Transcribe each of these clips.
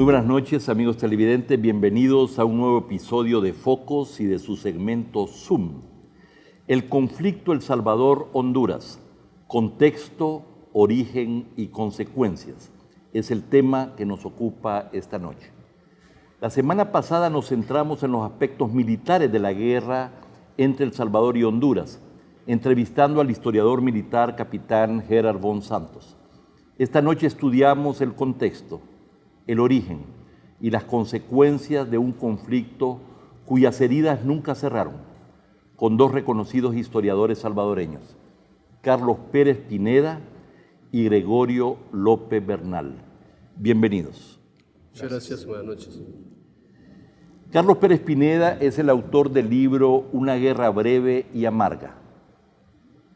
Muy buenas noches, amigos televidentes. Bienvenidos a un nuevo episodio de Focos y de su segmento Zoom. El conflicto El Salvador-Honduras, contexto, origen y consecuencias, es el tema que nos ocupa esta noche. La semana pasada nos centramos en los aspectos militares de la guerra entre El Salvador y Honduras, entrevistando al historiador militar capitán Gerard von Santos. Esta noche estudiamos el contexto, el origen y las consecuencias de un conflicto cuyas heridas nunca cerraron, con dos reconocidos historiadores salvadoreños, Carlos Pérez Pineda y Gregorio López Bernal. Bienvenidos. Muchas gracias, buenas noches. Carlos Pérez Pineda es el autor del libro Una guerra breve y amarga.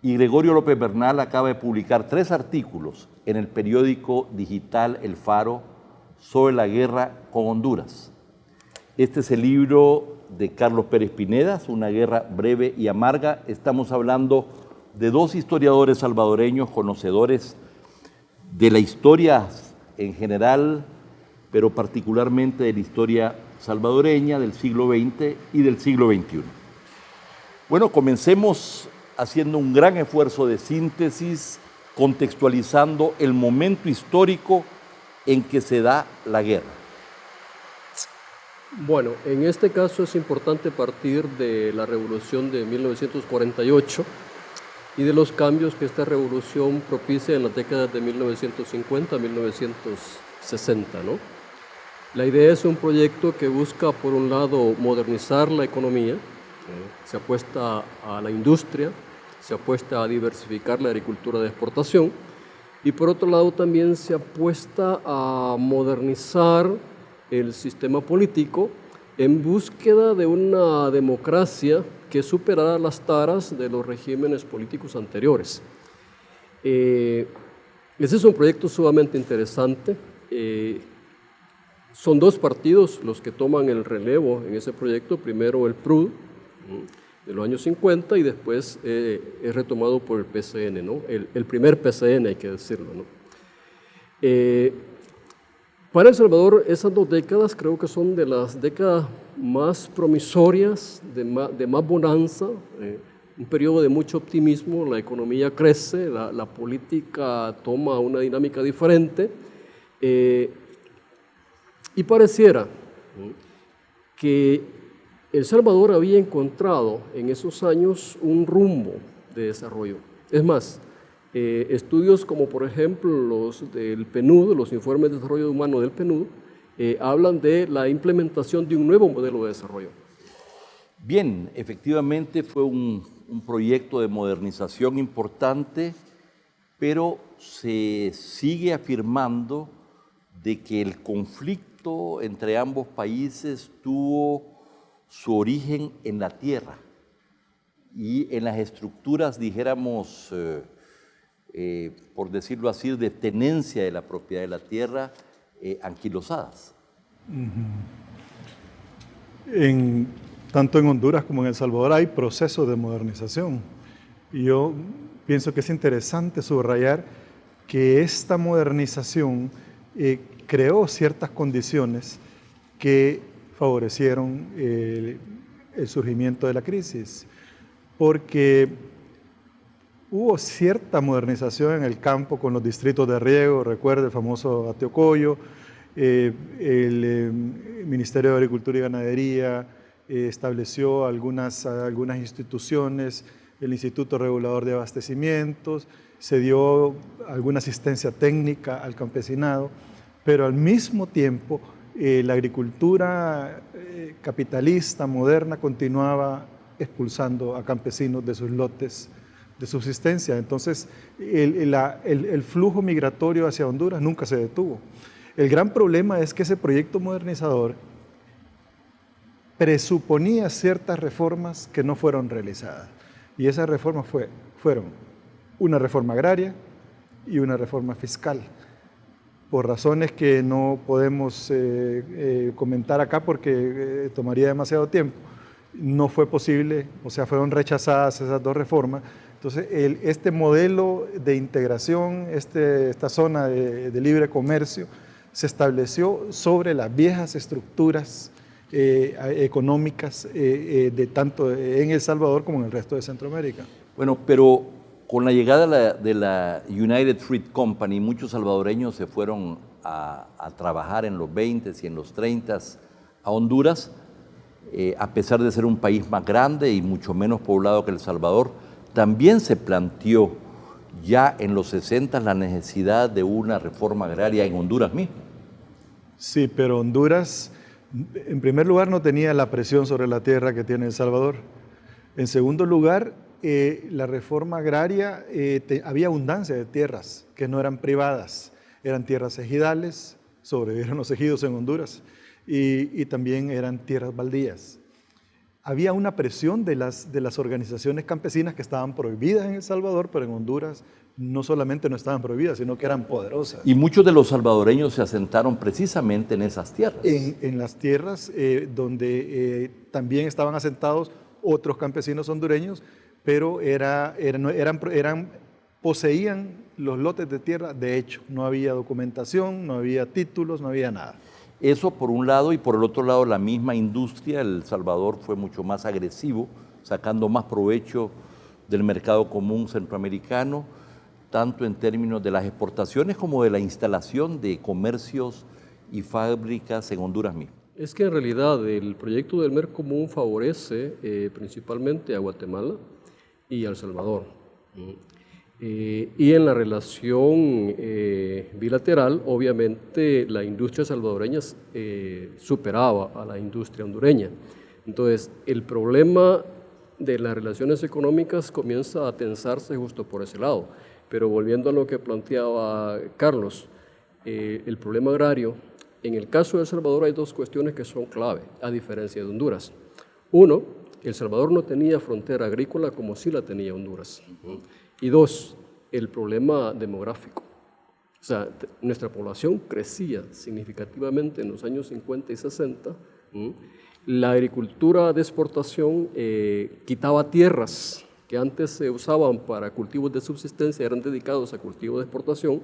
Y Gregorio López Bernal acaba de publicar 3 artículos en el periódico digital El Faro sobre la guerra con Honduras. Este es el libro de Carlos Pérez Pineda, Una guerra breve y amarga. Estamos hablando de 2 historiadores salvadoreños conocedores de la historia en general, pero particularmente de la historia salvadoreña del siglo XX y del siglo XXI. Bueno, comencemos haciendo un gran esfuerzo de síntesis, contextualizando el momento histórico en que se da la guerra. Bueno, en este caso es importante partir de la revolución de 1948 y de los cambios que esta revolución propicia en las décadas de 1950 a 1960, ¿no? La idea es un proyecto que busca, por un lado, modernizar la economía, se apuesta a la industria, se apuesta a diversificar la agricultura de exportación y por otro lado también se apuesta a modernizar el sistema político en búsqueda de una democracia que superara las taras de los regímenes políticos anteriores. Ese es un proyecto sumamente interesante. Son 2 partidos los que toman el relevo en ese proyecto. Primero el PRUD, de los años 50, y después es retomado por el PCN, ¿no? El primer PCN, hay que decirlo, ¿no? Para El Salvador, esas 2 décadas creo que son de las décadas más promisorias, de más bonanza, un periodo de mucho optimismo, la economía crece, la política toma una dinámica diferente, y pareciera que El Salvador había encontrado en esos años un rumbo de desarrollo. Es más, estudios como por ejemplo los del PNUD, los informes de desarrollo humano del PNUD, hablan de la implementación de un nuevo modelo de desarrollo. Bien, efectivamente fue un proyecto de modernización importante, pero se sigue afirmando de que el conflicto entre ambos países tuvo su origen en la tierra y en las estructuras, dijéramos, por decirlo así, de tenencia de la propiedad de la tierra anquilosadas. Tanto en Honduras como en El Salvador hay procesos de modernización. Y yo pienso que es interesante subrayar que esta modernización creó ciertas condiciones que favorecieron el surgimiento de la crisis, porque hubo cierta modernización en el campo con los distritos de riego, recuerda el famoso Ateocoyo, el Ministerio de Agricultura y Ganadería estableció algunas instituciones, el Instituto Regulador de Abastecimientos, se dio alguna asistencia técnica al campesinado, pero al mismo tiempo la agricultura capitalista, moderna, continuaba expulsando a campesinos de sus lotes de subsistencia. Entonces, el flujo migratorio hacia Honduras nunca se detuvo. El gran problema es que ese proyecto modernizador presuponía ciertas reformas que no fueron realizadas. Y esas reformas fueron una reforma agraria y una reforma fiscal. Por razones que no podemos comentar acá porque tomaría demasiado tiempo, no fue posible, o sea, fueron rechazadas esas 2 reformas. Entonces, este modelo de integración, esta zona de libre comercio, se estableció sobre las viejas estructuras económicas de tanto en El Salvador como en el resto de Centroamérica. Bueno, pero con la llegada de la United Fruit Company, muchos salvadoreños se fueron a trabajar en los 20s y en los 30s a Honduras, a pesar de ser un país más grande y mucho menos poblado que El Salvador. También se planteó ya en los 60 la necesidad de una reforma agraria en Honduras mismo. Sí, pero Honduras, en primer lugar, no tenía la presión sobre la tierra que tiene El Salvador. En segundo lugar, la reforma agraria, había abundancia de tierras que no eran privadas, eran tierras ejidales, sobrevivieron los ejidos en Honduras, y también eran tierras baldías. Había una presión de las organizaciones campesinas que estaban prohibidas en El Salvador, pero en Honduras no solamente no estaban prohibidas, sino que eran poderosas. Y muchos de los salvadoreños se asentaron precisamente en esas tierras. En las tierras donde también estaban asentados otros campesinos hondureños, pero poseían los lotes de tierra de hecho. No había documentación, no había títulos, no había nada. Eso por un lado, y por el otro lado la misma industria. El Salvador fue mucho más agresivo, sacando más provecho del mercado común centroamericano, tanto en términos de las exportaciones como de la instalación de comercios y fábricas en Honduras mismo. Es que en realidad el proyecto del MER común favorece principalmente a Guatemala y a El Salvador. Y en la relación bilateral, obviamente, la industria salvadoreña superaba a la industria hondureña. Entonces, el problema de las relaciones económicas comienza a tensarse justo por ese lado. Pero volviendo a lo que planteaba Carlos, el problema agrario, en el caso de El Salvador hay dos cuestiones que son clave, a diferencia de Honduras. Uno, El Salvador no tenía frontera agrícola como sí la tenía Honduras. Y dos, el problema demográfico. O sea, nuestra población crecía significativamente en los años 50 y 60. La agricultura de exportación quitaba tierras que antes se usaban para cultivos de subsistencia, eran dedicados a cultivos de exportación,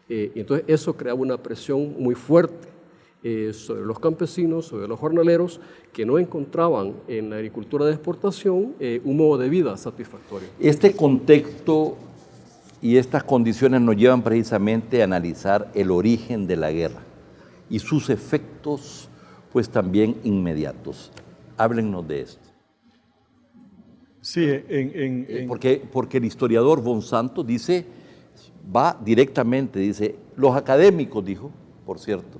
y entonces eso creaba una presión muy fuerte sobre los campesinos, sobre los jornaleros, que no encontraban en la agricultura de exportación un modo de vida satisfactorio. Este contexto y estas condiciones nos llevan precisamente a analizar el origen de la guerra y sus efectos, pues también inmediatos. Háblennos de esto. Sí, Porque el historiador Von Santos dice, va directamente, dice, los académicos, dijo, por cierto,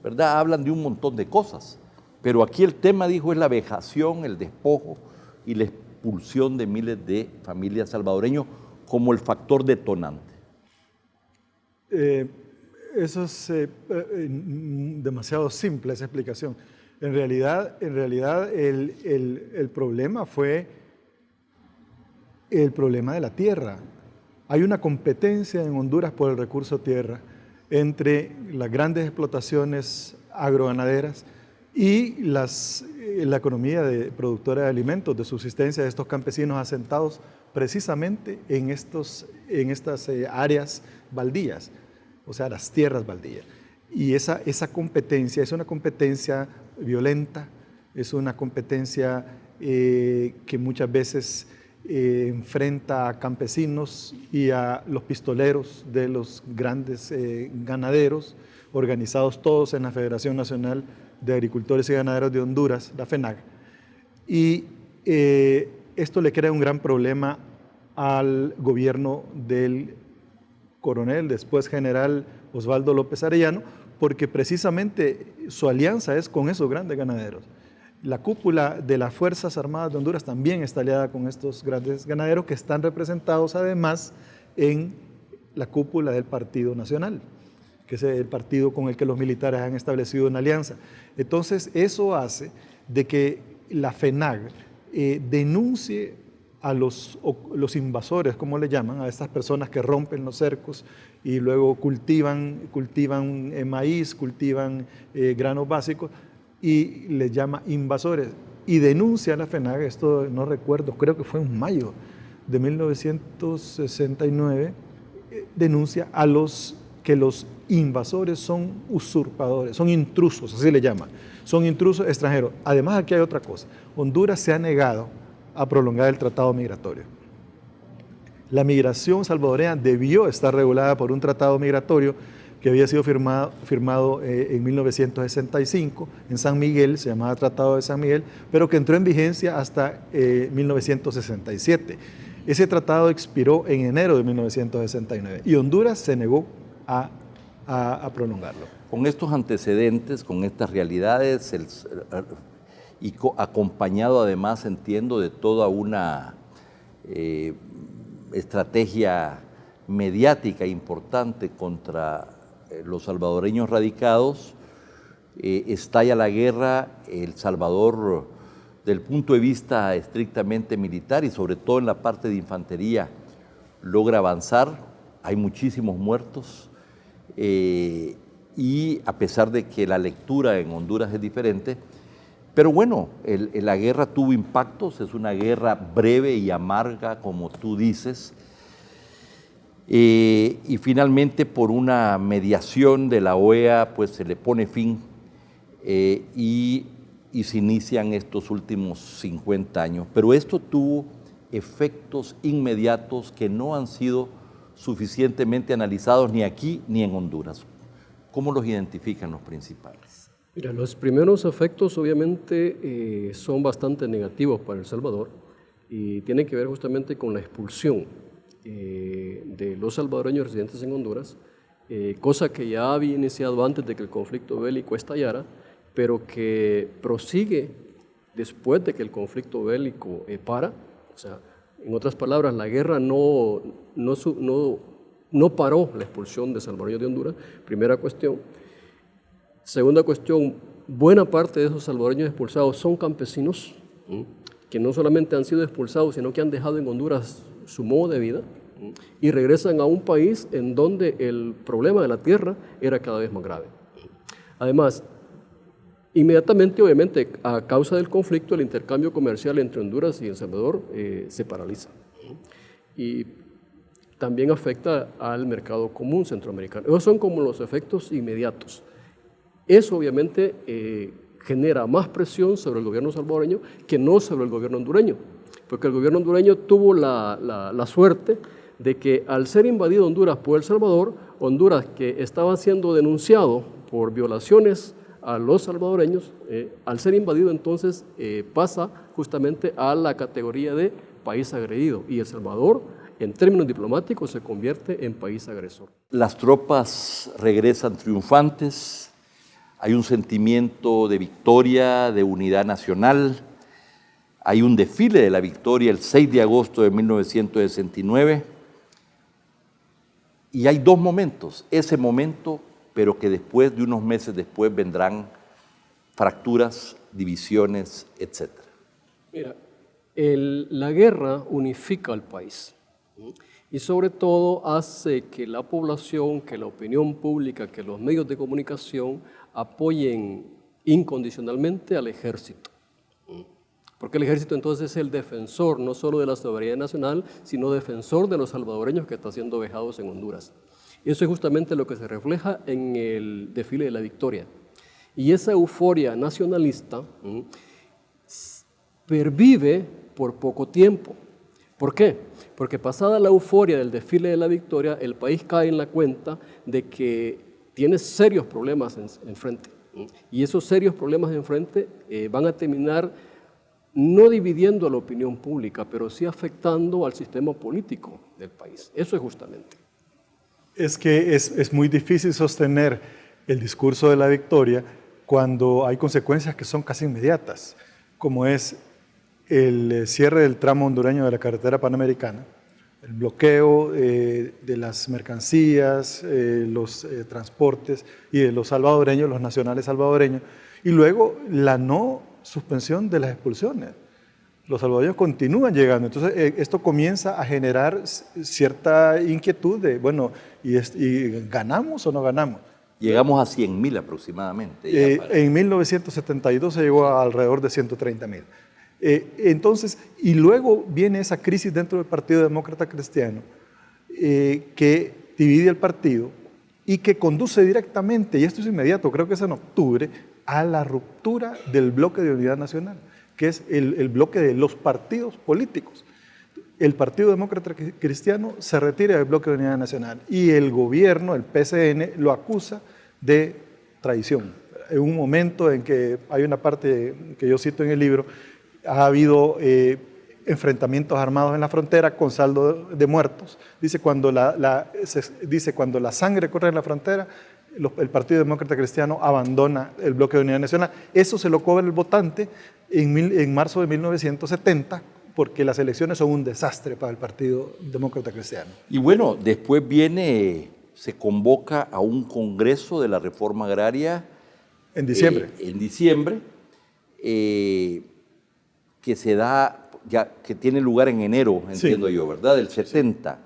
¿verdad? Hablan de un montón de cosas, pero aquí el tema, dijo, es la vejación, el despojo y la expulsión de miles de familias salvadoreñas como el factor detonante. Eso es demasiado simple, esa explicación. En realidad el problema fue el problema de la tierra. Hay una competencia en Honduras por el recurso tierra entre las grandes explotaciones agroganaderas y la economía productora de alimentos, de subsistencia de estos campesinos asentados precisamente en estas áreas baldías, o sea, las tierras baldías. Y esa competencia es una competencia violenta, es una competencia que muchas veces enfrenta a campesinos y a los pistoleros de los grandes ganaderos, organizados todos en la Federación Nacional de Agricultores y Ganaderos de Honduras, la FENAG. Y esto le crea un gran problema al gobierno del coronel, después general Osvaldo López Arellano, porque precisamente su alianza es con esos grandes ganaderos. La cúpula de las Fuerzas Armadas de Honduras también está aliada con estos grandes ganaderos que están representados además en la cúpula del Partido Nacional, que es el partido con el que los militares han establecido una alianza. Entonces, eso hace de que la FENAG denuncie a los invasores, como le llaman, a estas personas que rompen los cercos y luego cultivan maíz, cultivan granos básicos, y les llama invasores. Y denuncia a la FENAG, esto no recuerdo, creo que fue en mayo de 1969, denuncia a los que los invasores, son usurpadores, son intrusos, así le llaman, son intrusos extranjeros. Además, aquí hay otra cosa, Honduras se ha negado a prolongar el tratado migratorio. La migración salvadoreña debió estar regulada por un tratado migratorio que había sido firmado en 1965 en San Miguel, se llamaba Tratado de San Miguel, pero que entró en vigencia hasta 1967. Ese tratado expiró en enero de 1969 y Honduras se negó a prolongarlo. Con estos antecedentes, con estas realidades, acompañado además, entiendo, de toda una estrategia mediática importante contra los salvadoreños radicados, estalla la guerra. El Salvador, del punto de vista estrictamente militar y sobre todo en la parte de infantería, logra avanzar. Hay muchísimos muertos y a pesar de que la lectura en Honduras es diferente, pero bueno, la guerra tuvo impactos, es una guerra breve y amarga, como tú dices, y finalmente por una mediación de la OEA pues se le pone fin y se inician estos últimos 50 años. Pero esto tuvo efectos inmediatos que no han sido suficientemente analizados ni aquí ni en Honduras. ¿Cómo los identifican los principales? Mira, los primeros efectos obviamente son bastante negativos para El Salvador y tienen que ver justamente con la expulsión de los salvadoreños residentes en Honduras, cosa que ya había iniciado antes de que el conflicto bélico estallara, pero que prosigue después de que el conflicto bélico para. O sea, en otras palabras, la guerra no paró la expulsión de salvadoreños de Honduras, primera cuestión. Segunda cuestión, buena parte de esos salvadoreños expulsados son campesinos, que no solamente han sido expulsados, sino que han dejado en Honduras su modo de vida y regresan a un país en donde el problema de la tierra era cada vez más grave. Además, inmediatamente, obviamente, a causa del conflicto, el intercambio comercial entre Honduras y El Salvador se paraliza y también afecta al mercado común centroamericano. Esos son como los efectos inmediatos. Eso obviamente genera más presión sobre el gobierno salvadoreño que no sobre el gobierno hondureño, porque el gobierno hondureño tuvo la suerte de que al ser invadido Honduras por El Salvador, Honduras, que estaba siendo denunciado por violaciones a los salvadoreños, al ser invadido entonces pasa justamente a la categoría de país agredido y El Salvador, en términos diplomáticos, se convierte en país agresor. Las tropas regresan triunfantes, hay un sentimiento de victoria, de unidad nacional, hay un desfile de la victoria el 6 de agosto de 1969 y hay dos momentos, ese momento, pero que después, de unos meses después, vendrán fracturas, divisiones, etc. Mira, la guerra unifica al país y sobre todo hace que la población, que la opinión pública, que los medios de comunicación apoyen incondicionalmente al ejército. Porque el ejército entonces es el defensor no solo de la soberanía nacional, sino defensor de los salvadoreños que están siendo vejados en Honduras. Eso es justamente lo que se refleja en el desfile de la victoria. Y esa euforia nacionalista pervive por poco tiempo. ¿Por qué? Porque pasada la euforia del desfile de la victoria, el país cae en la cuenta de que tiene serios problemas enfrente. Y esos serios problemas enfrente van a terminar no dividiendo a la opinión pública, pero sí afectando al sistema político del país. Eso es justamente. Es que es muy difícil sostener el discurso de la victoria cuando hay consecuencias que son casi inmediatas, como es el cierre del tramo hondureño de la carretera panamericana, el bloqueo de las mercancías, los transportes y de los salvadoreños, los nacionales salvadoreños, y luego la no suspensión de las expulsiones. Los salvadoreños continúan llegando, entonces esto comienza a generar cierta inquietud de, bueno, ¿y ganamos o no ganamos? Llegamos a 100.000 aproximadamente. En 1972 se llegó a alrededor de 130.000. Entonces, y luego viene esa crisis dentro del Partido Demócrata Cristiano que divide el partido y que conduce directamente, y esto es inmediato, creo que es en octubre, a la ruptura del bloque de unidad nacional, que es el bloque de los partidos políticos. El Partido Demócrata Cristiano se retira del bloque de unidad nacional y el gobierno, el PCN, lo acusa de traición. En un momento en que hay una parte que yo cito en el libro, ha habido enfrentamientos armados en la frontera con saldo de muertos. Dice, cuando la sangre corre en la frontera, el Partido Demócrata Cristiano abandona el bloque de unidad nacional. Eso se lo cobra el votante en marzo de 1970, porque las elecciones son un desastre para el Partido Demócrata Cristiano. Y bueno, después se convoca a un congreso de la reforma agraria. En diciembre. Que se da, que tiene lugar en enero, entiendo yo, ¿verdad? Del 70,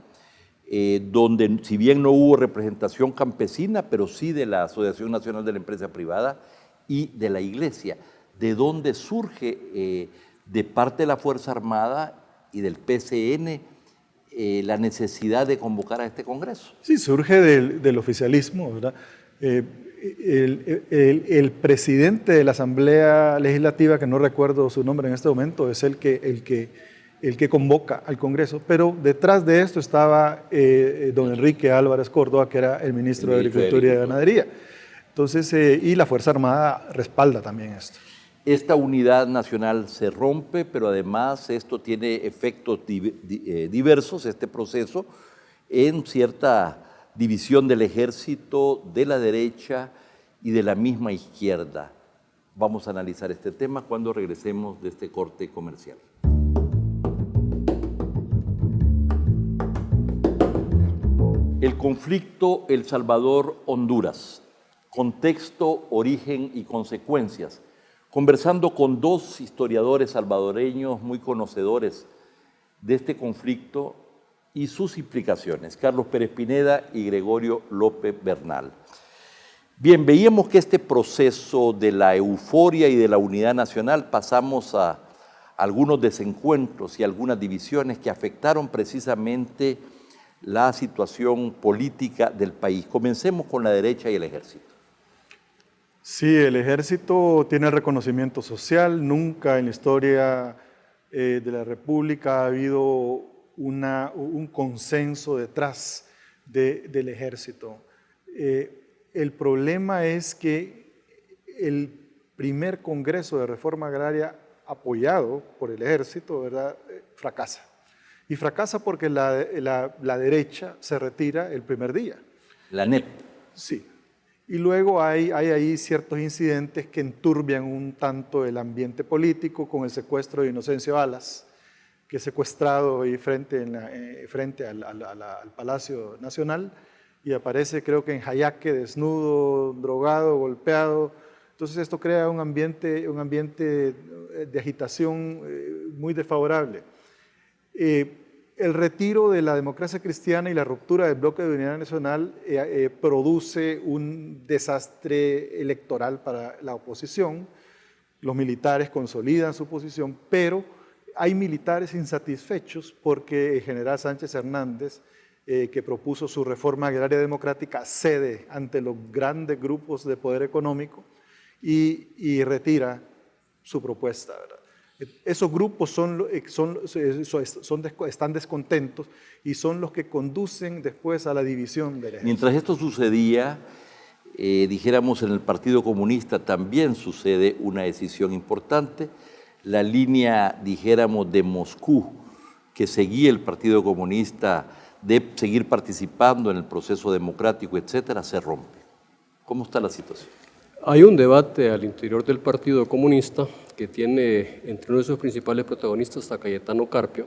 donde si bien no hubo representación campesina, pero sí de la Asociación Nacional de la Empresa Privada y de la Iglesia, de donde surge de parte de la Fuerza Armada y del PCN la necesidad de convocar a este Congreso. Sí, surge del oficialismo, ¿verdad? El presidente de la Asamblea Legislativa, que no recuerdo su nombre en este momento, es el que convoca al Congreso, pero detrás de esto estaba don Enrique Álvarez Córdoba, que era el ministro de Agricultura y Ganadería. Entonces, y la Fuerza Armada respalda también esto. Esta unidad nacional se rompe, pero además esto tiene efectos diversos, este proceso, en cierta división del ejército, de la derecha y de la misma izquierda. Vamos a analizar este tema cuando regresemos de este corte comercial. El conflicto El Salvador-Honduras, contexto, origen y consecuencias. Conversando con dos historiadores salvadoreños muy conocedores de este conflicto y sus implicaciones, Carlos Pérez Pineda y Gregorio López Bernal. Bien, veíamos que este proceso de la euforia y de la unidad nacional pasamos a algunos desencuentros y algunas divisiones que afectaron precisamente la situación política del país. Comencemos con la derecha y el ejército. Sí, el ejército tiene reconocimiento social. Nunca en la historia de la República ha habido un consenso detrás del ejército. El problema es que el primer Congreso de Reforma Agraria apoyado por el ejército, ¿verdad?, fracasa. Y fracasa porque la derecha se retira el primer día. La NEP. Sí. Y luego hay ahí ciertos incidentes que enturbian un tanto el ambiente político, con el secuestro de Inocencio Alas, que es secuestrado y frente al Palacio Nacional, y aparece, creo que en jayaque, desnudo, drogado, golpeado. Entonces esto crea un ambiente de agitación muy desfavorable. El retiro de la democracia cristiana y la ruptura del bloque de unidad nacional produce un desastre electoral para la oposición. Los militares consolidan su posición, pero hay militares insatisfechos porque el general Sánchez Hernández, que propuso su reforma agraria democrática, cede ante los grandes grupos de poder económico y retira su propuesta, ¿verdad? Esos grupos están descontentos y son los que conducen después a la división del ejército. Mientras esto sucedía, dijéramos en el Partido Comunista también sucede una decisión importante. La línea, dijéramos, de Moscú, que seguía el Partido Comunista de seguir participando en el proceso democrático, etcétera, se rompe. ¿Cómo está la situación? Hay un debate al interior del Partido Comunista que tiene entre uno de sus principales protagonistas a Cayetano Carpio,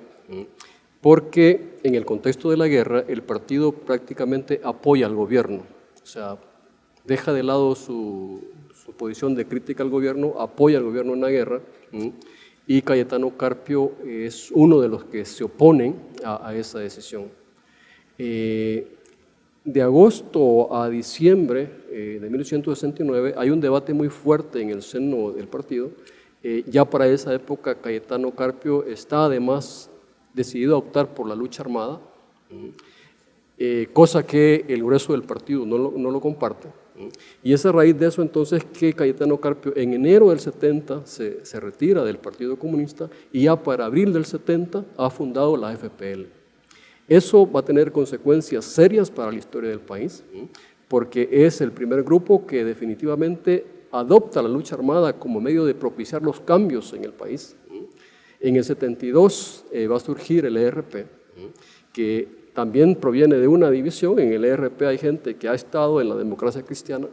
porque en el contexto de la guerra el partido prácticamente apoya al gobierno, o sea, deja de lado su posición de crítica al gobierno, apoya al gobierno en la guerra, y Cayetano Carpio es uno de los que se oponen a esa decisión. De agosto a diciembre de 1869 hay un debate muy fuerte en el seno del partido. Ya para esa época Cayetano Carpio está además decidido a optar por la lucha armada cosa que el grueso del partido no lo comparte. Y es a raíz de eso entonces que Cayetano Carpio en enero del 70 se retira del Partido Comunista y ya para abril del 70 ha fundado la FPL. Eso va a tener consecuencias serias para la historia del país, porque es el primer grupo que definitivamente adopta la lucha armada como medio de propiciar los cambios en el país. En el 72 va a surgir el ERP, que también proviene de una división. En el ERP hay gente que ha estado en la democracia cristiana,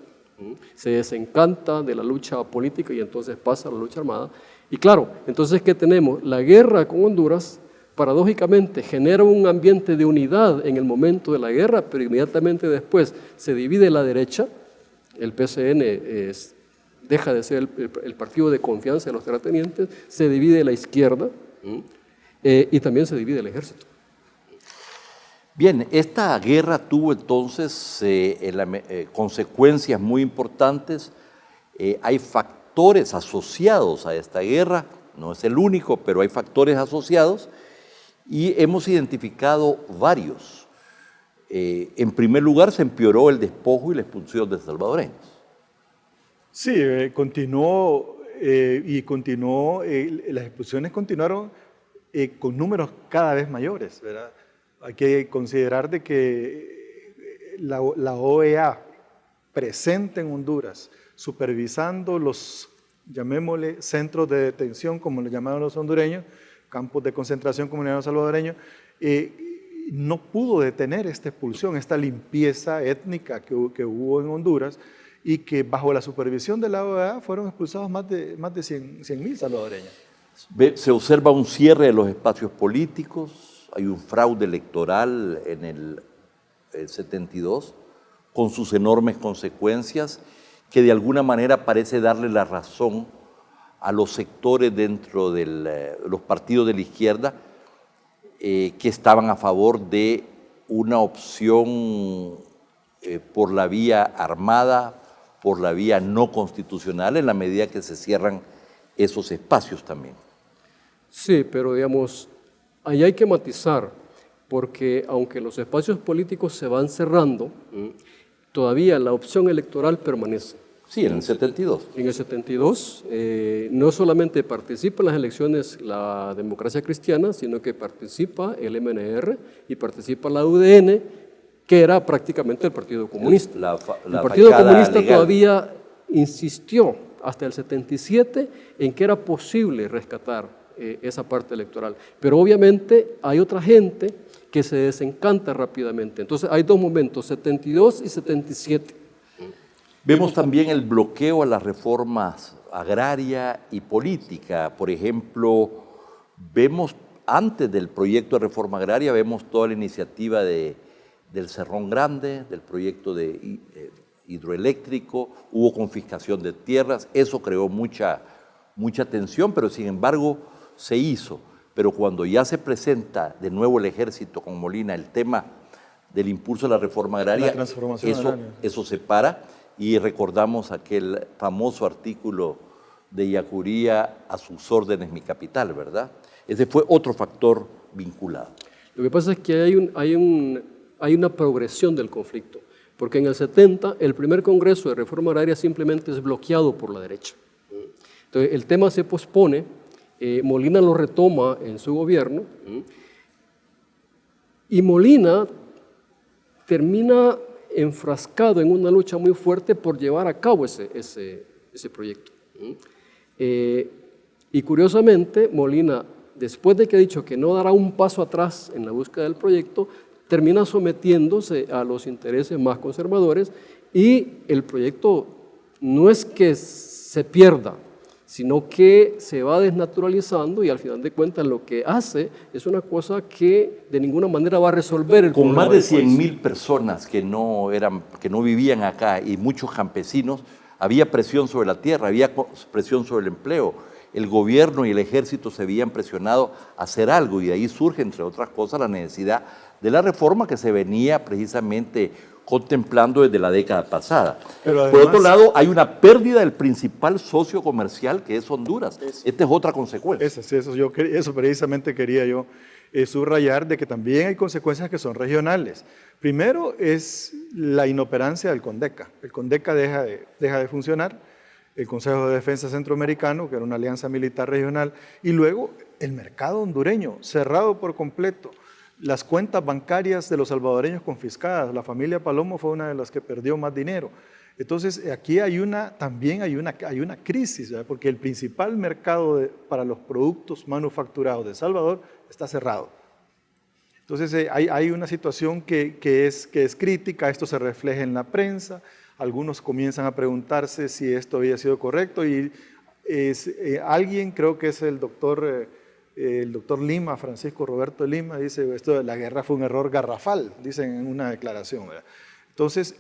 se desencanta de la lucha política y entonces pasa a la lucha armada. Y claro, entonces ¿qué tenemos? La guerra con Honduras, paradójicamente, genera un ambiente de unidad en el momento de la guerra, pero inmediatamente después se divide la derecha, el PCN deja de ser el partido de confianza de los terratenientes, se divide la izquierda y también se divide el ejército. Bien, esta guerra tuvo entonces consecuencias muy importantes. Hay factores asociados a esta guerra, no es el único, pero hay factores asociados y hemos identificado varios. En primer lugar, se empeoró el despojo y la expulsión de salvadoreños. Sí, continuó, las expulsiones continuaron con números cada vez mayores, ¿verdad? Hay que considerar de que la OEA presente en Honduras, supervisando los, llamémosle, centros de detención, como le llamaban los hondureños, campos de concentración, como le llamaban los salvadoreños, no pudo detener esta expulsión, esta limpieza étnica que hubo en Honduras, y que bajo la supervisión de la OEA fueron expulsados más de 100.000 salvadoreños. Se observa un cierre de los espacios políticos, hay un fraude electoral en el 72, con sus enormes consecuencias, que de alguna manera parece darle la razón a los sectores dentro de los partidos de la izquierda que estaban a favor de una opción por la vía armada, por la vía no constitucional, en la medida que se cierran esos espacios también. Sí, pero digamos, ahí hay que matizar, porque aunque los espacios políticos se van cerrando, todavía la opción electoral permanece. Sí, en el 72. En el 72 no solamente participa en las elecciones la democracia cristiana, sino que participa el MNR y participa la UDN, que era prácticamente el Partido Comunista. El Partido Comunista legal todavía insistió hasta el 77 en que era posible rescatar esa parte electoral. Pero obviamente hay otra gente que se desencanta rápidamente. Entonces hay dos momentos, 72 y 77. Vemos también el bloqueo a las reformas agraria y política. Por ejemplo, vemos antes del proyecto de reforma agraria, vemos toda la iniciativa del Cerrón Grande, del proyecto de hidroeléctrico, hubo confiscación de tierras, eso creó mucha tensión, pero sin embargo se hizo. Pero cuando ya se presenta de nuevo el ejército con Molina el tema del impulso de la reforma agraria, eso se para y recordamos aquel famoso artículo de Yacuría, a sus órdenes mi capital, ¿verdad? Ese fue otro factor vinculado. Lo que pasa es que hay una progresión del conflicto, porque en el 70 el primer Congreso de Reforma Agraria simplemente es bloqueado por la derecha. Entonces el tema se pospone, Molina lo retoma en su gobierno y Molina termina enfrascado en una lucha muy fuerte por llevar a cabo ese proyecto. Y curiosamente Molina, después de que ha dicho que no dará un paso atrás en la búsqueda del proyecto, termina sometiéndose a los intereses más conservadores y el proyecto no es que se pierda, sino que se va desnaturalizando y al final de cuentas lo que hace es una cosa que de ninguna manera va a resolver el problema. Con más de 100.000 personas que no vivían acá y muchos campesinos, había presión sobre la tierra, había presión sobre el empleo. El gobierno y el ejército se habían presionado a hacer algo y de ahí surge, entre otras cosas, la necesidad de la reforma que se venía precisamente contemplando desde la década pasada. Pero además, por otro lado, hay una pérdida del principal socio comercial que es Honduras. Esta es otra consecuencia. Eso precisamente quería yo subrayar de que también hay consecuencias que son regionales. Primero es la inoperancia del CONDECA. El CONDECA deja de funcionar, el Consejo de Defensa Centroamericano, que era una alianza militar regional, y luego el mercado hondureño, cerrado por completo. Las cuentas bancarias de los salvadoreños confiscadas. La familia Palomo fue una de las que perdió más dinero. Entonces, aquí también hay una crisis, ¿verdad? Porque el principal mercado para los productos manufacturados de El Salvador está cerrado. Entonces, hay una situación que es crítica, esto se refleja en la prensa, algunos comienzan a preguntarse si esto había sido correcto y alguien, creo que es el doctor Lima, Francisco Roberto Lima, dice, esto de la guerra fue un error garrafal, dicen en una declaración, ¿verdad? Entonces,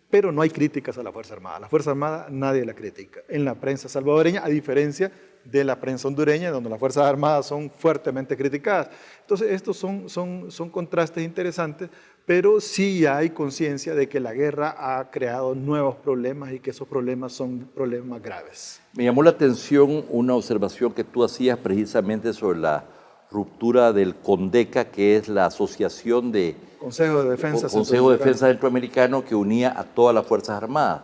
pero no hay críticas a la Fuerza Armada. La Fuerza Armada nadie la critica en la prensa salvadoreña, a diferencia de la prensa hondureña, donde las Fuerzas Armadas son fuertemente criticadas. Entonces, estos son contrastes interesantes, pero sí hay conciencia de que la guerra ha creado nuevos problemas y que esos problemas son problemas graves. Me llamó la atención una observación que tú hacías precisamente sobre la ruptura del CONDECA, que es la asociación de Consejo de Defensa Centroamericano que unía a todas las Fuerzas Armadas.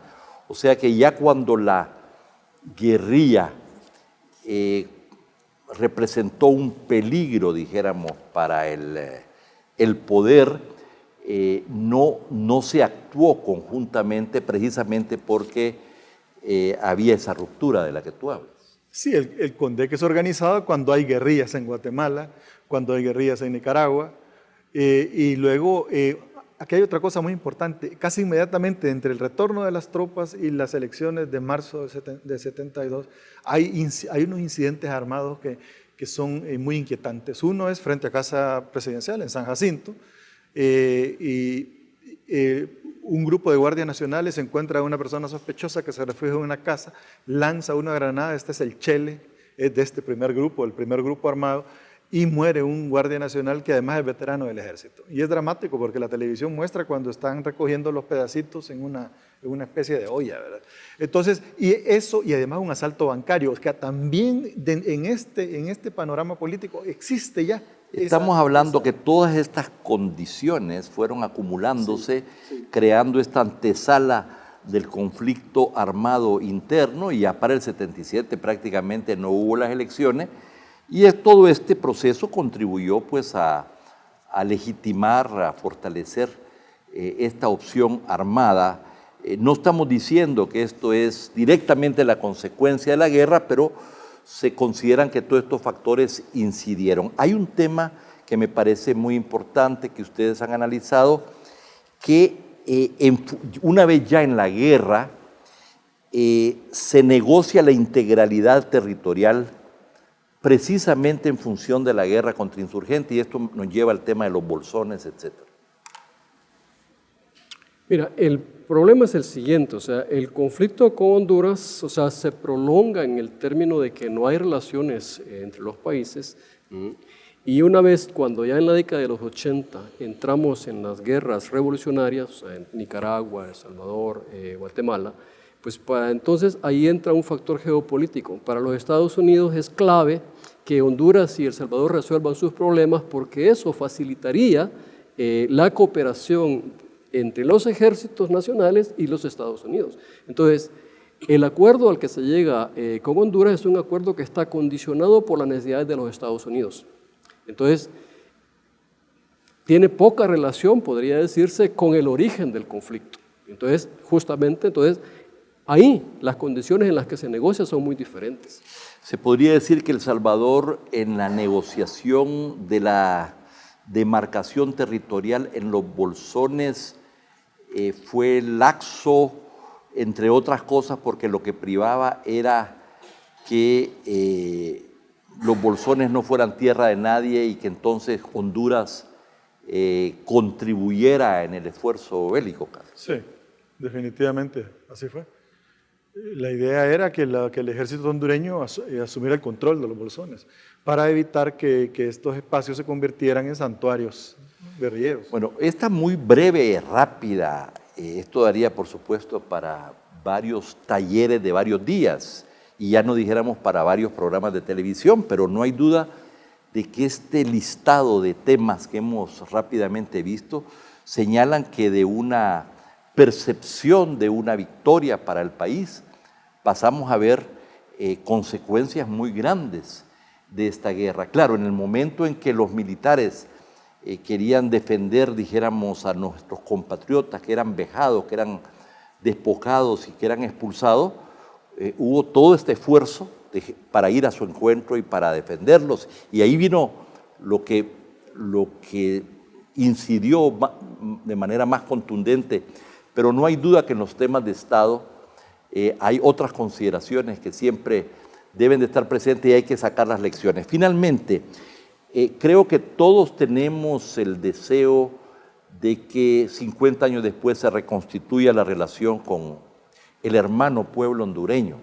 O sea que ya cuando la guerrilla representó un peligro, dijéramos, para el poder, no se actuó conjuntamente precisamente porque había esa ruptura de la que tú hablas. Sí, el CONDECA es organizado cuando hay guerrillas en Guatemala, cuando hay guerrillas en Nicaragua, y luego, aquí hay otra cosa muy importante, casi inmediatamente entre el retorno de las tropas y las elecciones de marzo de 72, hay unos incidentes armados que son muy inquietantes. Uno es frente a Casa Presidencial, en San Jacinto, un grupo de guardias nacionales encuentra a una persona sospechosa que se refugia en una casa, lanza una granada, este es el Chele, es de este primer grupo, el primer grupo armado, y muere un guardia nacional que además es veterano del ejército. Y es dramático porque la televisión muestra cuando están recogiendo los pedacitos en una especie de olla, ¿verdad? Entonces, y además un asalto bancario, que también en este panorama político existe ya. Estamos hablando que todas estas condiciones fueron acumulándose, creando esta antesala del conflicto armado interno, y ya para el 77 prácticamente no hubo las elecciones, y todo este proceso contribuyó pues a legitimar, a fortalecer esta opción armada. No estamos diciendo que esto es directamente la consecuencia de la guerra, pero se consideran que todos estos factores incidieron. Hay un tema que me parece muy importante que ustedes han analizado, que una vez ya en la guerra se negocia la integralidad territorial precisamente en función de la guerra contra insurgentes, y esto nos lleva al tema de los bolsones, etc. Mira, el problema es el siguiente, o sea, el conflicto con Honduras, o sea, se prolonga en el término de que no hay relaciones entre los países, y una vez, cuando ya en la década de los 80 entramos en las guerras revolucionarias, o sea, en Nicaragua, El Salvador, Guatemala, pues entonces ahí entra un factor geopolítico. Para los Estados Unidos es clave que Honduras y El Salvador resuelvan sus problemas, porque eso facilitaría la cooperación entre los ejércitos nacionales y los Estados Unidos. Entonces, el acuerdo al que se llega con Honduras es un acuerdo que está condicionado por las necesidades de los Estados Unidos. Entonces, tiene poca relación, podría decirse, con el origen del conflicto. Entonces, justamente, ahí las condiciones en las que se negocia son muy diferentes. Se podría decir que El Salvador, en la negociación de la demarcación territorial en los bolsones, fue laxo, entre otras cosas, porque lo que privaba era que los bolsones no fueran tierra de nadie y que entonces Honduras contribuyera en el esfuerzo bélico. Sí, definitivamente, así fue. La idea era que el ejército hondureño asumiera el control de los bolsones para evitar que estos espacios se convirtieran en santuarios guerrilleros. Bueno, esta muy breve, rápida, esto daría por supuesto para varios talleres de varios días y ya no dijéramos para varios programas de televisión, pero no hay duda de que este listado de temas que hemos rápidamente visto señalan que de una percepción de una victoria para el país pasamos a ver consecuencias muy grandes de esta guerra. Claro, en el momento en que los militares querían defender, dijéramos, a nuestros compatriotas que eran vejados, que eran despojados y que eran expulsados, hubo todo este esfuerzo para ir a su encuentro y para defenderlos. Y ahí vino lo que incidió de manera más contundente. Pero no hay duda que en los temas de Estado hay otras consideraciones que siempre deben de estar presentes y hay que sacar las lecciones. Finalmente, creo que todos tenemos el deseo de que 50 años después se reconstituya la relación con el hermano pueblo hondureño.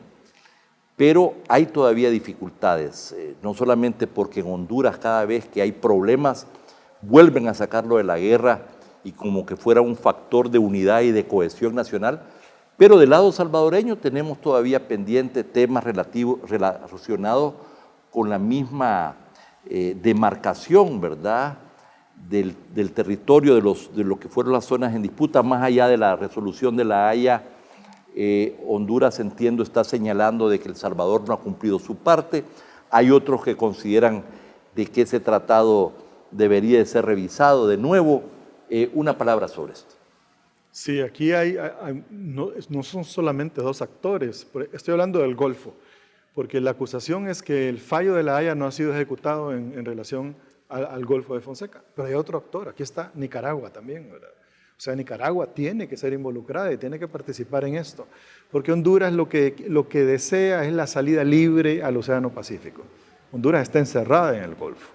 Pero hay todavía dificultades, no solamente porque en Honduras cada vez que hay problemas vuelven a sacarlo de la guerra y como que fuera un factor de unidad y de cohesión nacional, pero del lado salvadoreño tenemos todavía pendientes temas relacionados con la misma demarcación, ¿verdad?, del territorio de lo que fueron las zonas en disputa, más allá de la resolución de La Haya. Honduras, entiendo, está señalando de que El Salvador no ha cumplido su parte. Hay otros que consideran de que ese tratado debería de ser revisado de nuevo. Una palabra sobre esto. Sí, aquí no son solamente dos actores. Estoy hablando del Golfo, porque la acusación es que el fallo de La Haya no ha sido ejecutado en relación al Golfo de Fonseca. Pero hay otro actor, aquí está Nicaragua también, ¿verdad? O sea, Nicaragua tiene que ser involucrada y tiene que participar en esto, porque Honduras lo que desea es la salida libre al Océano Pacífico. Honduras está encerrada en el Golfo.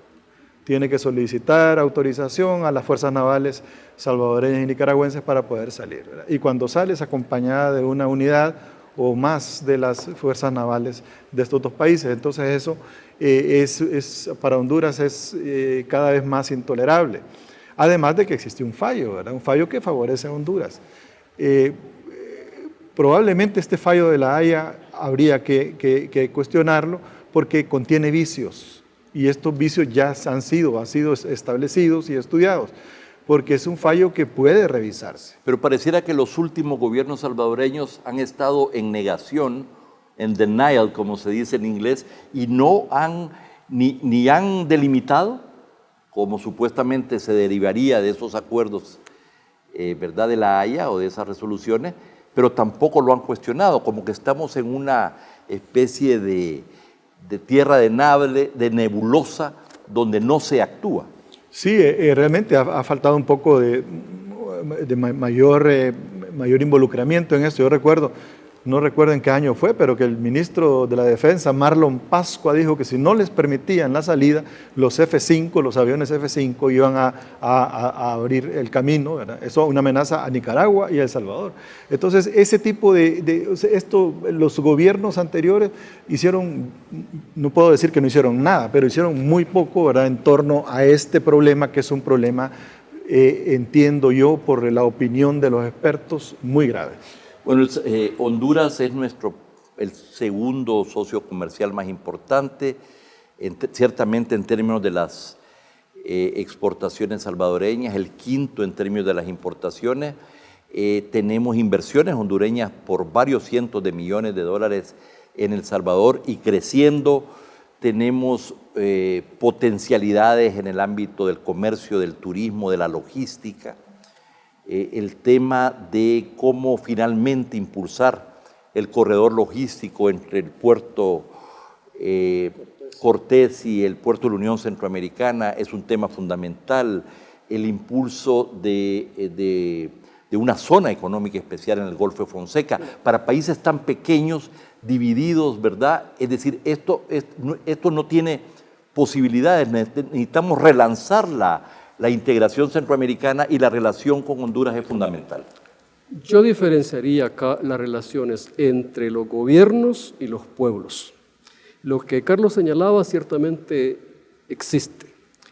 Tiene que solicitar autorización a las fuerzas navales salvadoreñas y nicaragüenses para poder salir, ¿verdad? Y cuando sale es acompañada de una unidad o más de las fuerzas navales de estos dos países. Entonces eso para Honduras es cada vez más intolerable. Además de que existe un fallo, ¿verdad? Un fallo que favorece a Honduras. Probablemente este fallo de La Haya habría que cuestionarlo porque contiene vicios. Y estos vicios ya han sido establecidos y estudiados, porque es un fallo que puede revisarse. Pero pareciera que los últimos gobiernos salvadoreños han estado en negación, en denial, como se dice en inglés, y no han, ni han delimitado, como supuestamente se derivaría de esos acuerdos, ¿verdad?, de La Haya o de esas resoluciones, pero tampoco lo han cuestionado, como que estamos en una especie de tierra de nebulosa donde no se actúa. Sí, realmente ha faltado un poco de mayor involucramiento en esto. Yo no recuerdo en qué año fue, pero que el ministro de la Defensa, Marlon Pascua, dijo que si no les permitían la salida, los aviones F-5 iban a abrir el camino, ¿verdad? Eso es una amenaza a Nicaragua y a El Salvador. Entonces, ese tipo los gobiernos anteriores hicieron, no puedo decir que no hicieron nada, pero hicieron muy poco, ¿verdad?, en torno a este problema, que es un problema, entiendo yo, por la opinión de los expertos, muy grave. Bueno, Honduras es el segundo socio comercial más importante, ciertamente en términos de las exportaciones salvadoreñas, el quinto en términos de las importaciones. Tenemos inversiones hondureñas por varios cientos de millones de dólares en El Salvador y creciendo. Tenemos potencialidades en el ámbito del comercio, del turismo, de la logística. El tema de cómo finalmente impulsar el corredor logístico entre el puerto Cortés y el puerto de la Unión Centroamericana es un tema fundamental. El impulso de una zona económica especial en el Golfo de Fonseca para países tan pequeños, divididos, ¿verdad? Es decir, esto no tiene posibilidades. Necesitamos relanzar la integración centroamericana y la relación con Honduras es fundamental. Yo diferenciaría acá las relaciones entre los gobiernos y los pueblos. Lo que Carlos señalaba ciertamente existe,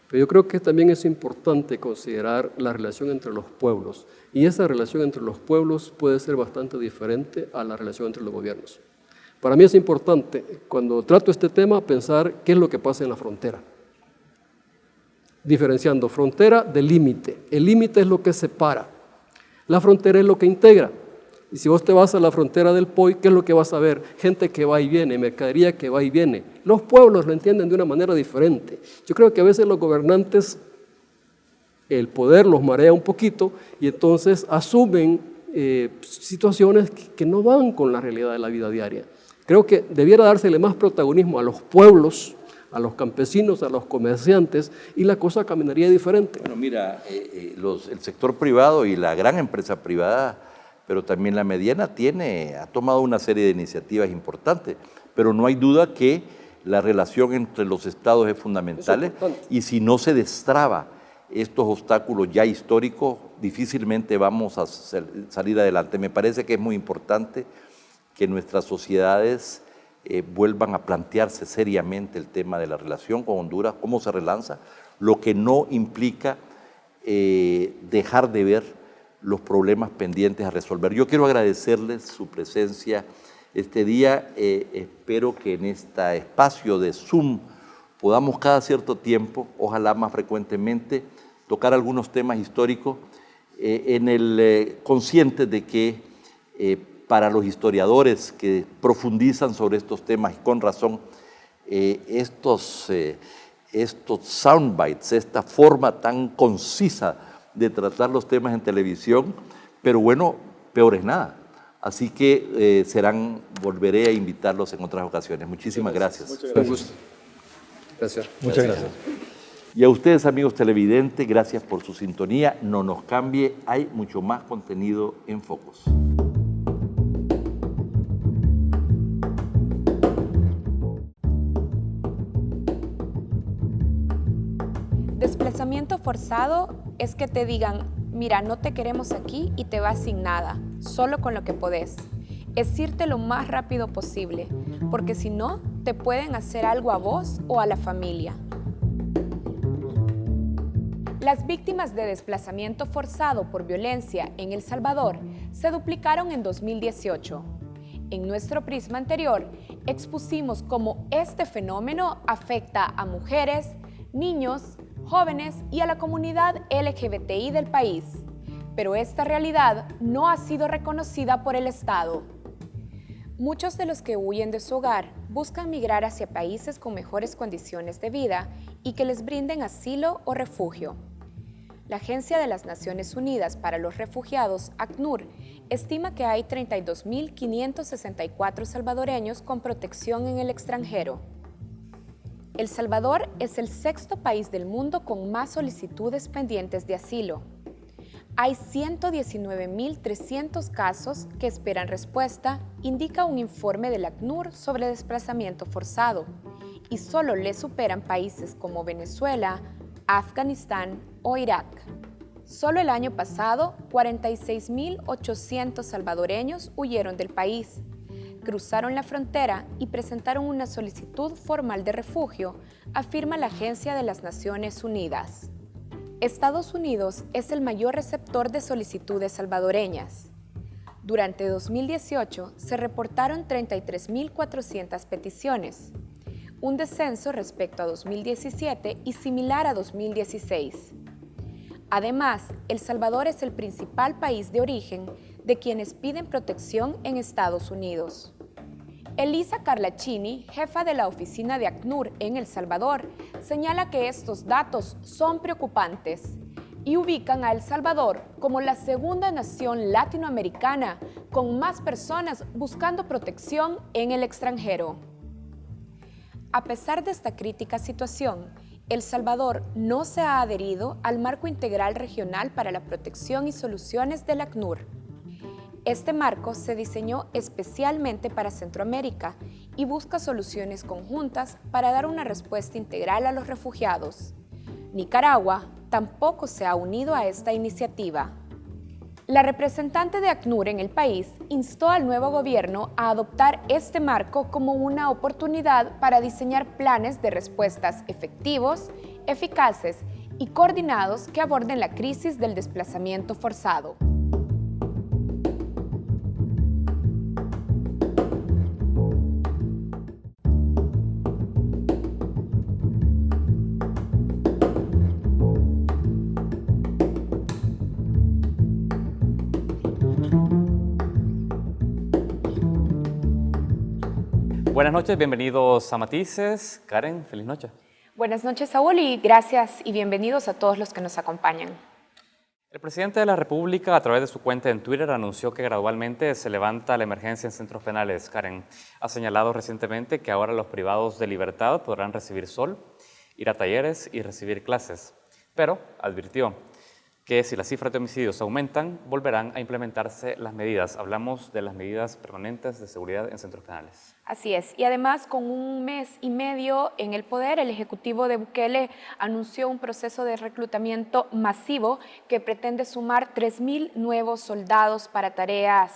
pero yo creo que también es importante considerar la relación entre los pueblos, y esa relación entre los pueblos puede ser bastante diferente a la relación entre los gobiernos. Para mí es importante, cuando trato este tema, pensar qué es lo que pasa en la frontera. diferenciando frontera de límite. El límite es lo que separa, la frontera es lo que integra. Y si vos te vas a la frontera del POI, ¿qué es lo que vas a ver? Gente que va y viene, mercadería que va y viene. Los pueblos lo entienden de una manera diferente. Yo creo que a veces los gobernantes, el poder los marea un poquito y entonces asumen situaciones que no van con la realidad de la vida diaria. Creo que debiera dársele más protagonismo a los pueblos, a los campesinos, a los comerciantes, y la cosa caminaría diferente. Bueno, mira, el sector privado y la gran empresa privada, pero también la mediana, ha tomado una serie de iniciativas importantes, pero no hay duda que la relación entre los estados es fundamental, y si no se destraba estos obstáculos ya históricos, difícilmente vamos a salir adelante. Me parece que es muy importante que nuestras sociedades vuelvan a plantearse seriamente el tema de la relación con Honduras, cómo se relanza, lo que no implica dejar de ver los problemas pendientes a resolver. Yo quiero agradecerles su presencia este día. Espero que en este espacio de Zoom podamos cada cierto tiempo, ojalá más frecuentemente, tocar algunos temas históricos conscientes de que para los historiadores que profundizan sobre estos temas, y con razón, estos soundbites, esta forma tan concisa de tratar los temas en televisión, pero bueno, peor es nada. Así que volveré a invitarlos en otras ocasiones. Muchísimas gracias. Muchas gracias. Gracias. Muchas gracias. Y a ustedes, amigos televidentes, gracias por su sintonía. No nos cambie, hay mucho más contenido en Focus. Desplazamiento forzado es que te digan, mira, no te queremos aquí y te vas sin nada, solo con lo que podés. Es irte lo más rápido posible, porque si no, te pueden hacer algo a vos o a la familia. Las víctimas de desplazamiento forzado por violencia en El Salvador se duplicaron en 2018. En nuestro prisma anterior, expusimos cómo este fenómeno afecta a mujeres, niños, jóvenes y a la comunidad LGBTI del país. Pero esta realidad no ha sido reconocida por el Estado. Muchos de los que huyen de su hogar buscan migrar hacia países con mejores condiciones de vida y que les brinden asilo o refugio. La Agencia de las Naciones Unidas para los Refugiados, ACNUR, estima que hay 32.564 salvadoreños con protección en el extranjero. El Salvador es el sexto país del mundo con más solicitudes pendientes de asilo. Hay 119.300 casos que esperan respuesta, indica un informe del ACNUR sobre desplazamiento forzado, y solo le superan países como Venezuela, Afganistán o Irak. Solo el año pasado, 46.800 salvadoreños huyeron del país, cruzaron la frontera y presentaron una solicitud formal de refugio, afirma la Agencia de las Naciones Unidas. Estados Unidos es el mayor receptor de solicitudes salvadoreñas. Durante 2018 se reportaron 33.400 peticiones, un descenso respecto a 2017 y similar a 2016. Además, El Salvador es el principal país de origen de quienes piden protección en Estados Unidos. Elisa Carlacini, jefa de la oficina de ACNUR en El Salvador, señala que estos datos son preocupantes y ubican a El Salvador como la segunda nación latinoamericana con más personas buscando protección en el extranjero. A pesar de esta crítica situación, El Salvador no se ha adherido al Marco Integral Regional para la Protección y Soluciones del ACNUR. Este marco se diseñó especialmente para Centroamérica y busca soluciones conjuntas para dar una respuesta integral a los refugiados. Nicaragua tampoco se ha unido a esta iniciativa. La representante de ACNUR en el país instó al nuevo gobierno a adoptar este marco como una oportunidad para diseñar planes de respuestas efectivos, eficaces y coordinados que aborden la crisis del desplazamiento forzado. Buenas noches, bienvenidos a Matices. Karen, feliz noche. Buenas noches, Saúl, y gracias y bienvenidos a todos los que nos acompañan. El presidente de la República, a través de su cuenta en Twitter, anunció que gradualmente se levanta la emergencia en centros penales. Karen ha señalado recientemente que ahora los privados de libertad podrán recibir sol, ir a talleres y recibir clases, pero advirtió que si las cifras de homicidios aumentan, volverán a implementarse las medidas. Hablamos de las medidas permanentes de seguridad en centros penales. Así es, y además con un mes y medio en el poder, el Ejecutivo de Bukele anunció un proceso de reclutamiento masivo que pretende sumar 3.000 nuevos soldados para tareas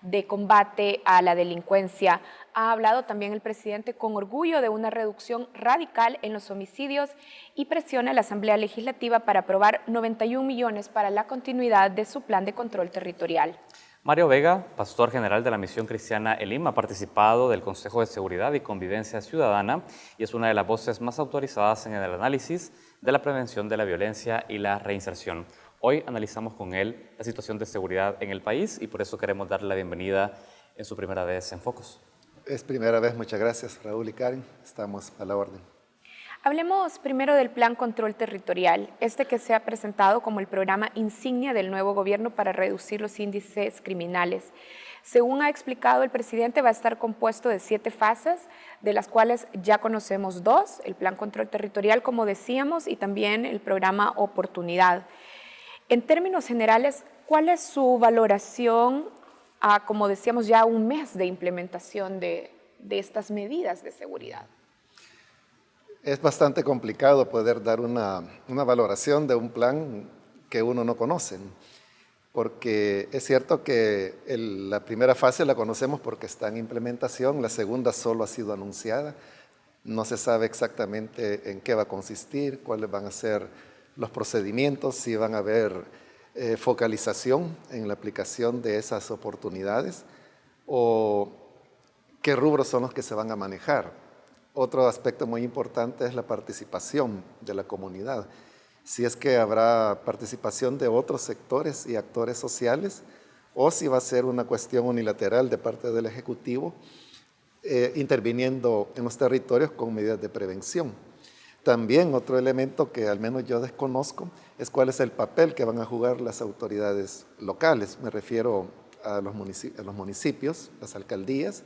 de combate a la delincuencia. Ha hablado también el presidente con orgullo de una reducción radical en los homicidios y presiona a la Asamblea Legislativa para aprobar 91 millones para la continuidad de su plan de control territorial. Mario Vega, pastor general de la Misión Cristiana Elim, ha participado del Consejo de Seguridad y Convivencia Ciudadana y es una de las voces más autorizadas en el análisis de la prevención de la violencia y la reinserción. Hoy analizamos con él la situación de seguridad en el país y por eso queremos darle la bienvenida en su primera vez en Focus. Es primera vez, muchas gracias Raúl y Karen, estamos a la orden. Hablemos primero del Plan Control Territorial, que se ha presentado como el programa insignia del nuevo gobierno para reducir los índices criminales. Según ha explicado el presidente, va a estar compuesto de 7 fases, de las cuales ya conocemos 2, el Plan Control Territorial, como decíamos, y también el programa Oportunidad. En términos generales, ¿cuál es su valoración a, como decíamos, ya un mes de implementación de estas medidas de seguridad? Es bastante complicado poder dar una valoración de un plan que uno no conoce, porque es cierto que la primera fase la conocemos porque está en implementación, la segunda solo ha sido anunciada, no se sabe exactamente en qué va a consistir, cuáles van a ser los procedimientos, si van a haber focalización en la aplicación de esas oportunidades o qué rubros son los que se van a manejar. Otro aspecto muy importante es la participación de la comunidad. Si es que habrá participación de otros sectores y actores sociales o si va a ser una cuestión unilateral de parte del Ejecutivo interviniendo en los territorios con medidas de prevención. También otro elemento que al menos yo desconozco es cuál es el papel que van a jugar las autoridades locales. Me refiero a los municipios, las alcaldías,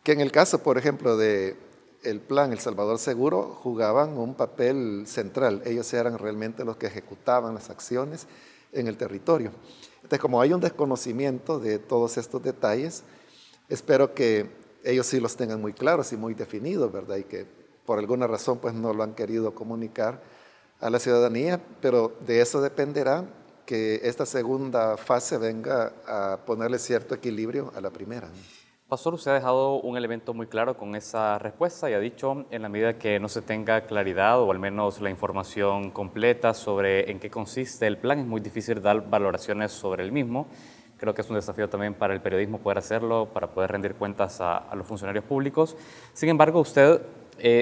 que en el caso, por ejemplo, de el plan El Salvador Seguro jugaban un papel central. Ellos eran realmente los que ejecutaban las acciones en el territorio. Entonces, como hay un desconocimiento de todos estos detalles, espero que ellos sí los tengan muy claros y muy definidos, ¿verdad? Y que por alguna razón pues no lo han querido comunicar a la ciudadanía, pero de eso dependerá que esta segunda fase venga a ponerle cierto equilibrio a la primera, ¿no? Pastor, usted ha dejado un elemento muy claro con esa respuesta y ha dicho, en la medida que no se tenga claridad o al menos la información completa sobre en qué consiste el plan, es muy difícil dar valoraciones sobre el mismo. Creo que es un desafío también para el periodismo poder hacerlo, para poder rendir cuentas a los funcionarios públicos. Sin embargo, usted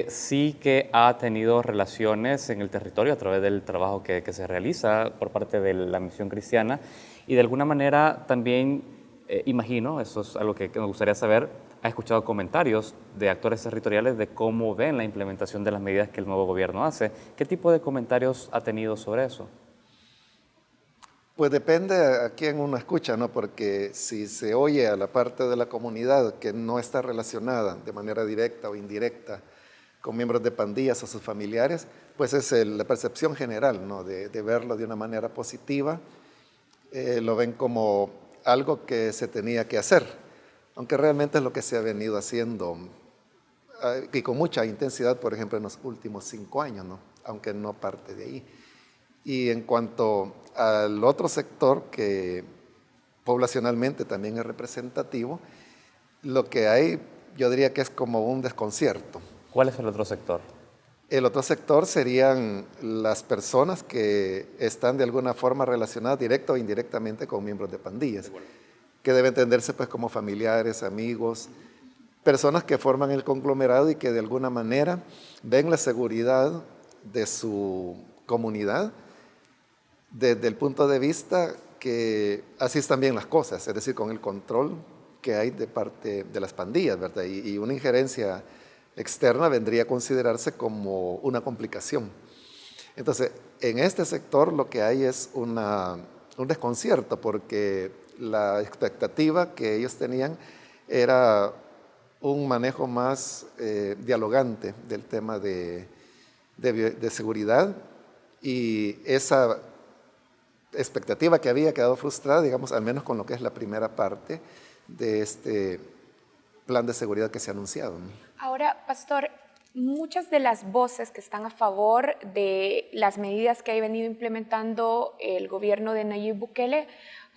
sí que ha tenido relaciones en el territorio a través del trabajo que se realiza por parte de la Misión Cristiana y de alguna manera también imagino, eso es algo que me gustaría saber, ha escuchado comentarios de actores territoriales de cómo ven la implementación de las medidas que el nuevo gobierno hace. ¿Qué tipo de comentarios ha tenido sobre eso? Pues depende a quién uno escucha, ¿no? Porque si se oye a la parte de la comunidad que no está relacionada de manera directa o indirecta con miembros de pandillas o sus familiares, pues es la percepción general, ¿no? De verlo de una manera positiva, lo ven como algo que se tenía que hacer, aunque realmente es lo que se ha venido haciendo y con mucha intensidad, por ejemplo, en los últimos 5 años, ¿no? Aunque no parte de ahí. Y en cuanto al otro sector que poblacionalmente también es representativo, lo que hay, yo diría que es como un desconcierto. ¿Cuál es el otro sector? El otro sector serían las personas que están de alguna forma relacionadas directa o indirectamente con miembros de pandillas, que deben entenderse pues como familiares, amigos, personas que forman el conglomerado y que de alguna manera ven la seguridad de su comunidad desde el punto de vista que así están bien las cosas, es decir, con el control que hay de parte de las pandillas, ¿verdad? Y una injerencia externa vendría a considerarse como una complicación. Entonces, en este sector lo que hay es un desconcierto, porque la expectativa que ellos tenían era un manejo más dialogante del tema de seguridad, y esa expectativa que había quedado frustrada, digamos, al menos con lo que es la primera parte de este plan de seguridad que se ha anunciado, ¿no? Ahora, Pastor, muchas de las voces que están a favor de las medidas que ha venido implementando el gobierno de Nayib Bukele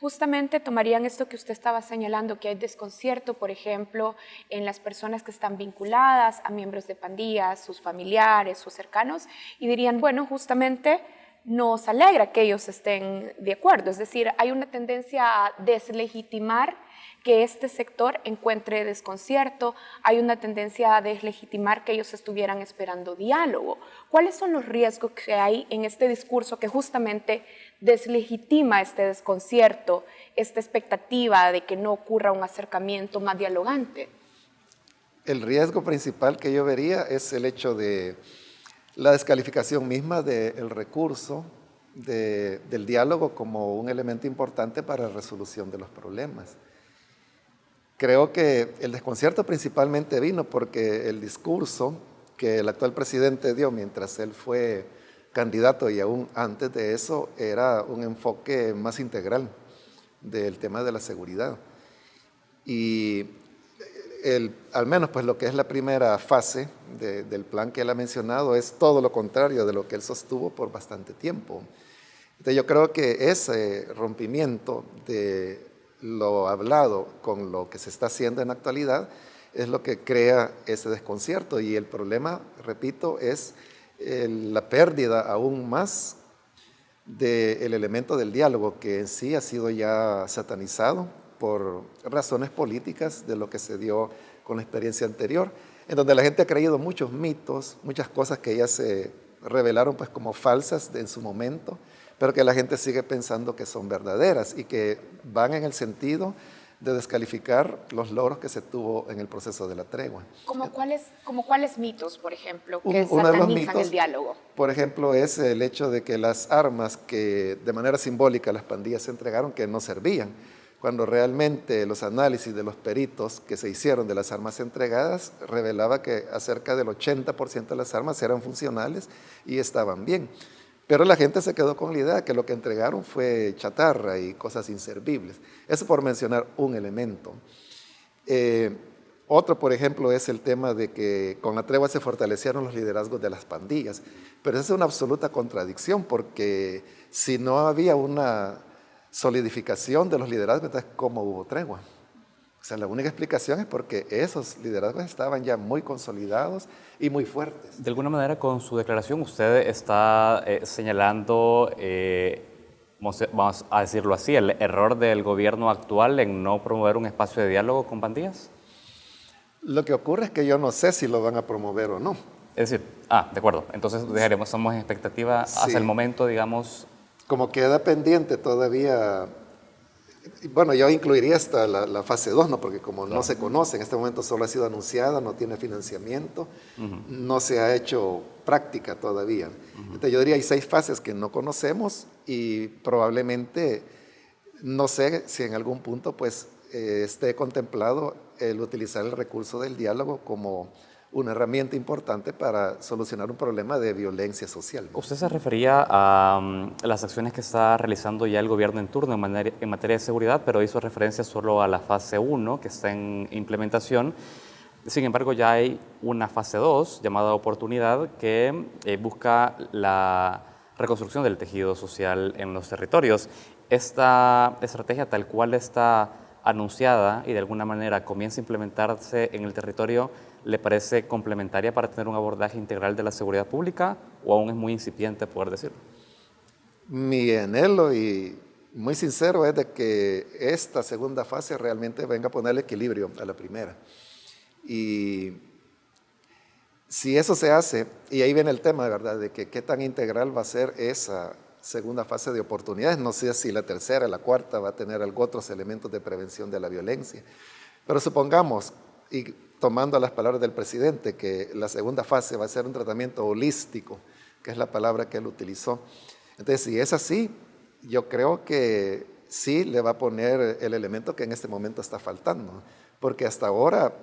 justamente tomarían esto que usted estaba señalando, que hay desconcierto, por ejemplo, en las personas que están vinculadas a miembros de pandillas, sus familiares, sus cercanos, y dirían, bueno, justamente nos alegra que ellos estén de acuerdo. Es decir, hay una tendencia a deslegitimar que este sector encuentre desconcierto, hay una tendencia a deslegitimar que ellos estuvieran esperando diálogo. ¿Cuáles son los riesgos que hay en este discurso que justamente deslegitima este desconcierto, esta expectativa de que no ocurra un acercamiento más dialogante? El riesgo principal que yo vería es el hecho de la descalificación misma del recurso del diálogo como un elemento importante para la resolución de los problemas. Creo que el desconcierto principalmente vino porque el discurso que el actual presidente dio mientras él fue candidato y aún antes de eso era un enfoque más integral del tema de la seguridad. Y al menos pues lo que es la primera fase del plan que él ha mencionado es todo lo contrario de lo que él sostuvo por bastante tiempo. Entonces yo creo que ese rompimiento de lo hablado con lo que se está haciendo en la actualidad es lo que crea ese desconcierto, y el problema, repito, es la pérdida aún más del elemento del diálogo, que en sí ha sido ya satanizado por razones políticas de lo que se dio con la experiencia anterior, en donde la gente ha creído muchos mitos, muchas cosas que ya se revelaron pues como falsas en su momento, pero que la gente sigue pensando que son verdaderas y que van en el sentido de descalificar los logros que se tuvo en el proceso de la tregua. ¿Como cuáles mitos, por ejemplo, que Uno de los satanizan mitos, el diálogo? por ejemplo, es el hecho de que las armas que de manera simbólica las pandillas se entregaron, que no servían, cuando realmente los análisis de los peritos que se hicieron de las armas entregadas revelaba que acerca del 80% de las armas eran funcionales y estaban bien. Pero la gente se quedó con la idea que lo que entregaron fue chatarra y cosas inservibles. Eso por mencionar un elemento. Otro, por ejemplo, es el tema de que con la tregua se fortalecieron los liderazgos de las pandillas. Pero esa es una absoluta contradicción, porque si no había una solidificación de los liderazgos, entonces ¿cómo hubo tregua? O sea, la única explicación es porque esos liderazgos estaban ya muy consolidados y muy fuertes. De alguna manera, con su declaración, usted está señalando, vamos a decirlo así, el error del gobierno actual en no promover un espacio de diálogo con pandillas. Lo que ocurre es que yo no sé si lo van a promover o no. Es decir, de acuerdo, entonces estamos en expectativa hasta el momento, digamos. Como queda pendiente todavía, bueno, yo incluiría hasta la fase 2, ¿no? Porque como no se conoce, en este momento solo ha sido anunciada, no tiene financiamiento, no se ha hecho práctica todavía. Entonces yo diría hay 6 fases que no conocemos y probablemente, no sé si en algún punto pues esté contemplado el utilizar el recurso del diálogo como una herramienta importante para solucionar un problema de violencia social. Usted se refería a las acciones que está realizando ya el gobierno en turno en materia de seguridad, pero hizo referencia solo a la fase 1 que está en implementación. Sin embargo, ya hay una fase 2 llamada Oportunidad que busca la reconstrucción del tejido social en los territorios. Esta estrategia tal cual está anunciada y de alguna manera comienza a implementarse en el territorio, ¿le parece complementaria para tener un abordaje integral de la seguridad pública o aún es muy incipiente poder decirlo? Mi anhelo y muy sincero es de que esta segunda fase realmente venga a ponerle equilibrio a la primera. Y si eso se hace, y ahí viene el tema, ¿verdad?, de que qué tan integral va a ser esa segunda fase de oportunidades. No sé si la tercera, la cuarta va a tener otros elementos de prevención de la violencia. Pero supongamos, y tomando las palabras del presidente, que la segunda fase va a ser un tratamiento holístico, que es la palabra que él utilizó. Entonces, si es así, yo creo que sí le va a poner el elemento que en este momento está faltando, porque hasta ahora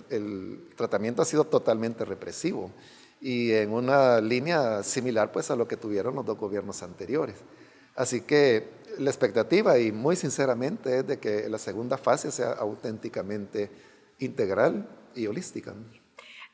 el tratamiento ha sido totalmente represivo y en una línea similar pues a lo que tuvieron los dos gobiernos anteriores. Así que la expectativa, y muy sinceramente, es de que la segunda fase sea auténticamente integral y holística.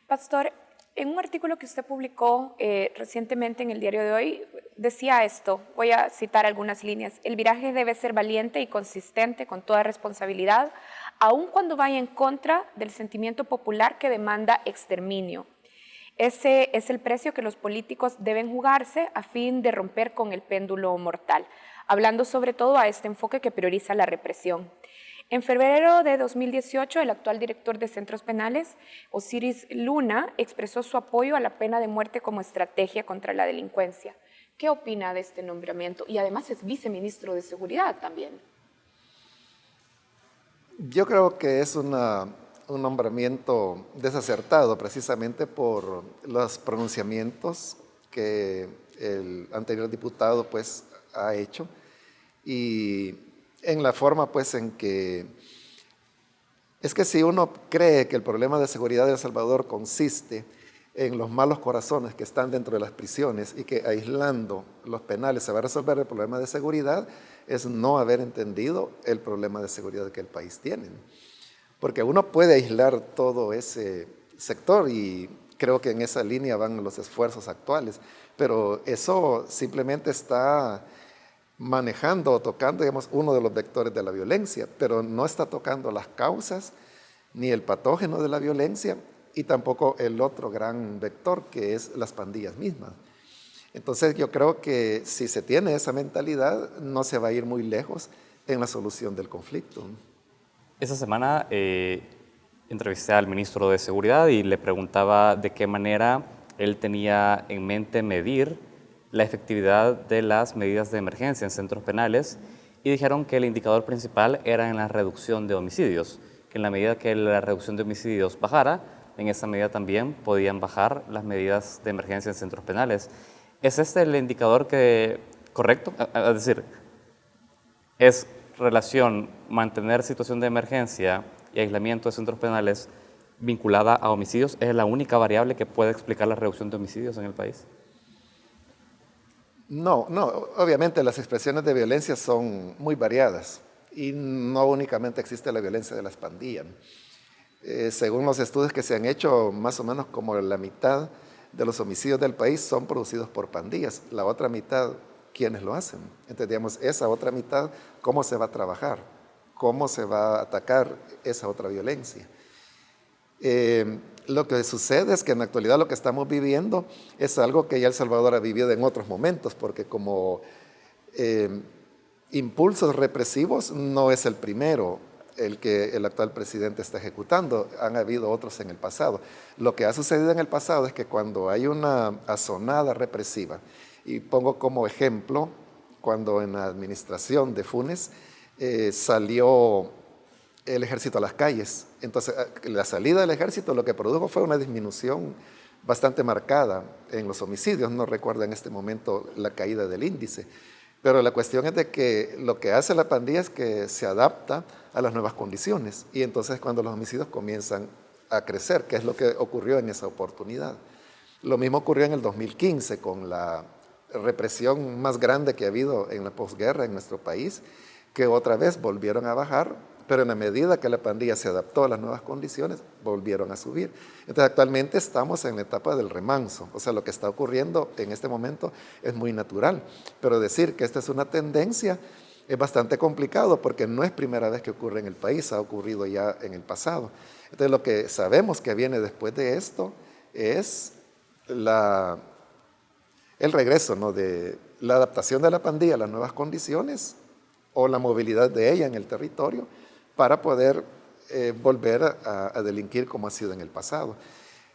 Pastor, en un artículo que usted publicó recientemente en el diario de hoy, decía esto, voy a citar algunas líneas: el viraje debe ser valiente y consistente con toda responsabilidad, aun cuando vaya en contra del sentimiento popular que demanda exterminio. Ese es el precio que los políticos deben jugarse a fin de romper con el péndulo mortal, hablando sobre todo a este enfoque que prioriza la represión. En febrero de 2018, el actual director de centros penales, Osiris Luna, expresó su apoyo a la pena de muerte como estrategia contra la delincuencia. ¿Qué opina de este nombramiento? Y además es viceministro de Seguridad también. Yo creo que es un nombramiento desacertado precisamente por los pronunciamientos que el anterior diputado pues ha hecho y en la forma pues en que es que si uno cree que el problema de seguridad de El Salvador consiste en los malos corazones que están dentro de las prisiones y que aislando los penales se va a resolver el problema de seguridad, es no haber entendido el problema de seguridad que el país tiene. Porque uno puede aislar todo ese sector y creo que en esa línea van los esfuerzos actuales, pero eso simplemente está manejando o tocando, digamos, uno de los vectores de la violencia, pero no está tocando las causas ni el patógeno de la violencia y tampoco el otro gran vector que es las pandillas mismas. Entonces yo creo que si se tiene esa mentalidad no se va a ir muy lejos en la solución del conflicto. Esta semana entrevisté al ministro de Seguridad y le preguntaba de qué manera él tenía en mente medir la efectividad de las medidas de emergencia en centros penales y dijeron que el indicador principal era en la reducción de homicidios, que en la medida que la reducción de homicidios bajara, en esa medida también podían bajar las medidas de emergencia en centros penales. ¿Es este el indicador correcto? Es decir, ¿es relación mantener situación de emergencia y aislamiento de centros penales vinculada a homicidios? ¿Es la única variable que puede explicar la reducción de homicidios en el país? No, obviamente las expresiones de violencia son muy variadas y no únicamente existe la violencia de las pandillas. Según los estudios que se han hecho, más o menos como la mitad de los homicidios del país son producidos por pandillas. La otra mitad, ¿quiénes lo hacen? Entonces, digamos, esa otra mitad, ¿cómo se va a trabajar? ¿Cómo se va a atacar esa otra violencia? Lo que sucede es que en la actualidad lo que estamos viviendo es algo que ya El Salvador ha vivido en otros momentos, porque como impulsos represivos no es el primero el que el actual presidente está ejecutando, han habido otros en el pasado. Lo que ha sucedido en el pasado es que cuando hay una azonada represiva, y pongo como ejemplo, cuando en la administración de Funes salió el ejército a las calles. Entonces, la salida del ejército lo que produjo fue una disminución bastante marcada en los homicidios. No recuerdo en este momento la caída del índice. Pero la cuestión es de que lo que hace la pandilla es que se adapta a las nuevas condiciones. Y entonces cuando los homicidios comienzan a crecer, que es lo que ocurrió en esa oportunidad. Lo mismo ocurrió en el 2015 con la represión más grande que ha habido en la posguerra en nuestro país, que otra vez volvieron a bajar, pero en la medida que la pandilla se adaptó a las nuevas condiciones, volvieron a subir. Entonces actualmente estamos en la etapa del remanso, o sea, lo que está ocurriendo en este momento es muy natural, pero decir que esta es una tendencia es bastante complicado porque no es primera vez que ocurre en el país, ha ocurrido ya en el pasado. Entonces lo que sabemos que viene después de esto es el regreso, ¿no?, de la adaptación de la pandilla a las nuevas condiciones o la movilidad de ella en el territorio para poder volver a delinquir como ha sido en el pasado.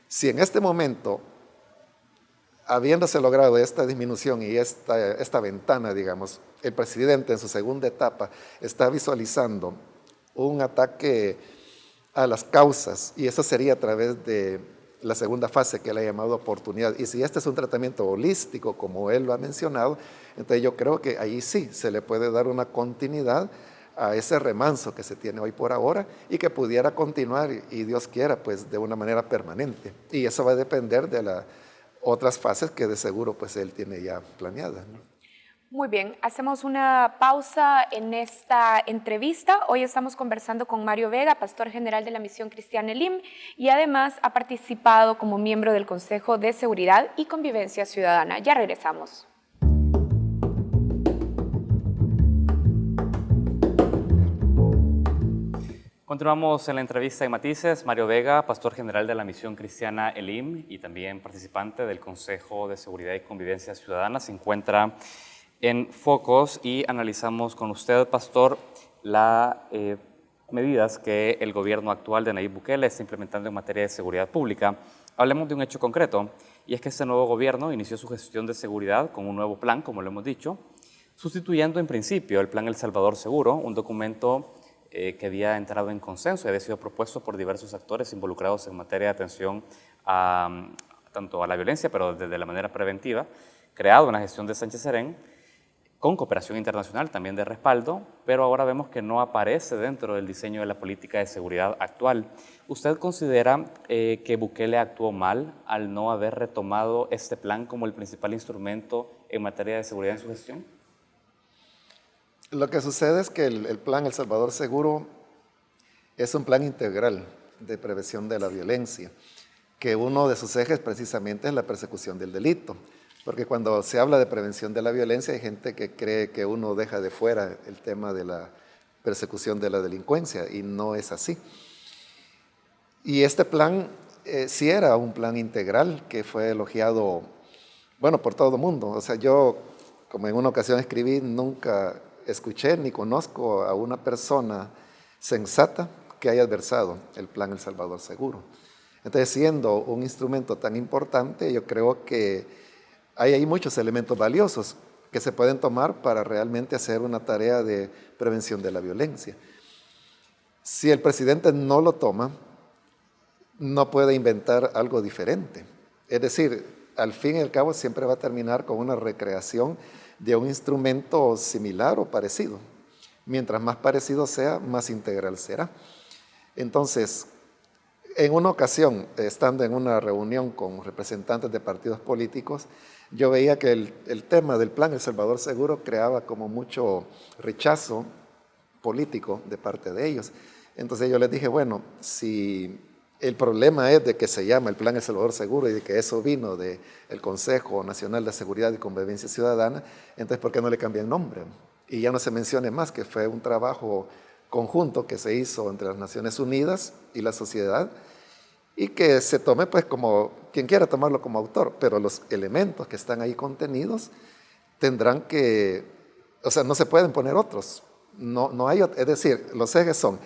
Si en este momento, habiéndose logrado esta disminución y esta ventana, digamos, el presidente en su segunda etapa está visualizando un ataque a las causas, y eso sería a través de la segunda fase que él ha llamado oportunidad. Y si este es un tratamiento holístico, como él lo ha mencionado, entonces yo creo que ahí sí se le puede dar una continuidad a ese remanso que se tiene hoy por ahora y que pudiera continuar, y Dios quiera, pues de una manera permanente. Y eso va a depender de las otras fases que de seguro pues él tiene ya planeadas, ¿no? Muy bien, hacemos una pausa en esta entrevista. Hoy estamos conversando con Mario Vega, pastor general de la Misión Cristiana Elim, y además ha participado como miembro del Consejo de Seguridad y Convivencia Ciudadana. Ya regresamos. Continuamos en la entrevista en Matices. Mario Vega, pastor general de la Misión Cristiana Elim y también participante del Consejo de Seguridad y Convivencia Ciudadana, se encuentra en Focos y analizamos con usted, pastor, las medidas que el gobierno actual de Nayib Bukele está implementando en materia de seguridad pública. Hablemos de un hecho concreto, y es que este nuevo gobierno inició su gestión de seguridad con un nuevo plan, como lo hemos dicho, sustituyendo en principio el Plan El Salvador Seguro, un documento que había entrado en consenso y había sido propuesto por diversos actores involucrados en materia de atención tanto a la violencia, pero desde la manera preventiva, creado en la gestión de Sánchez Serén, con cooperación internacional también de respaldo, pero ahora vemos que no aparece dentro del diseño de la política de seguridad actual. ¿Usted considera que Bukele actuó mal al no haber retomado este plan como el principal instrumento en materia de seguridad en su gestión? Lo que sucede es que el plan El Salvador Seguro es un plan integral de prevención de la violencia, que uno de sus ejes precisamente es la persecución del delito. Porque cuando se habla de prevención de la violencia hay gente que cree que uno deja de fuera el tema de la persecución de la delincuencia, y no es así. Y este plan sí era un plan integral que fue elogiado, bueno, por todo el mundo. O sea, yo, como en una ocasión escribí, nunca escuché ni conozco a una persona sensata que haya adversado el plan El Salvador Seguro. Entonces, siendo un instrumento tan importante, yo creo que hay ahí muchos elementos valiosos que se pueden tomar para realmente hacer una tarea de prevención de la violencia. Si el presidente no lo toma, no puede inventar algo diferente. Es decir, al fin y al cabo siempre va a terminar con una recreación de un instrumento similar o parecido. Mientras más parecido sea, más integral será. Entonces, en una ocasión, estando en una reunión con representantes de partidos políticos, yo veía que el tema del plan El Salvador Seguro creaba como mucho rechazo político de parte de ellos. Entonces yo les dije, bueno, si el problema es de que se llama el plan El Salvador Seguro y de que eso vino del Consejo Nacional de Seguridad y Convivencia Ciudadana, entonces ¿por qué no le cambian nombre? Y ya no se mencione más que fue un trabajo conjunto que se hizo entre las Naciones Unidas y la sociedad, y que se tome pues como quien quiera tomarlo como autor, pero los elementos que están ahí contenidos tendrán que, o sea, no se pueden poner otros, no hay, es decir, los ejes son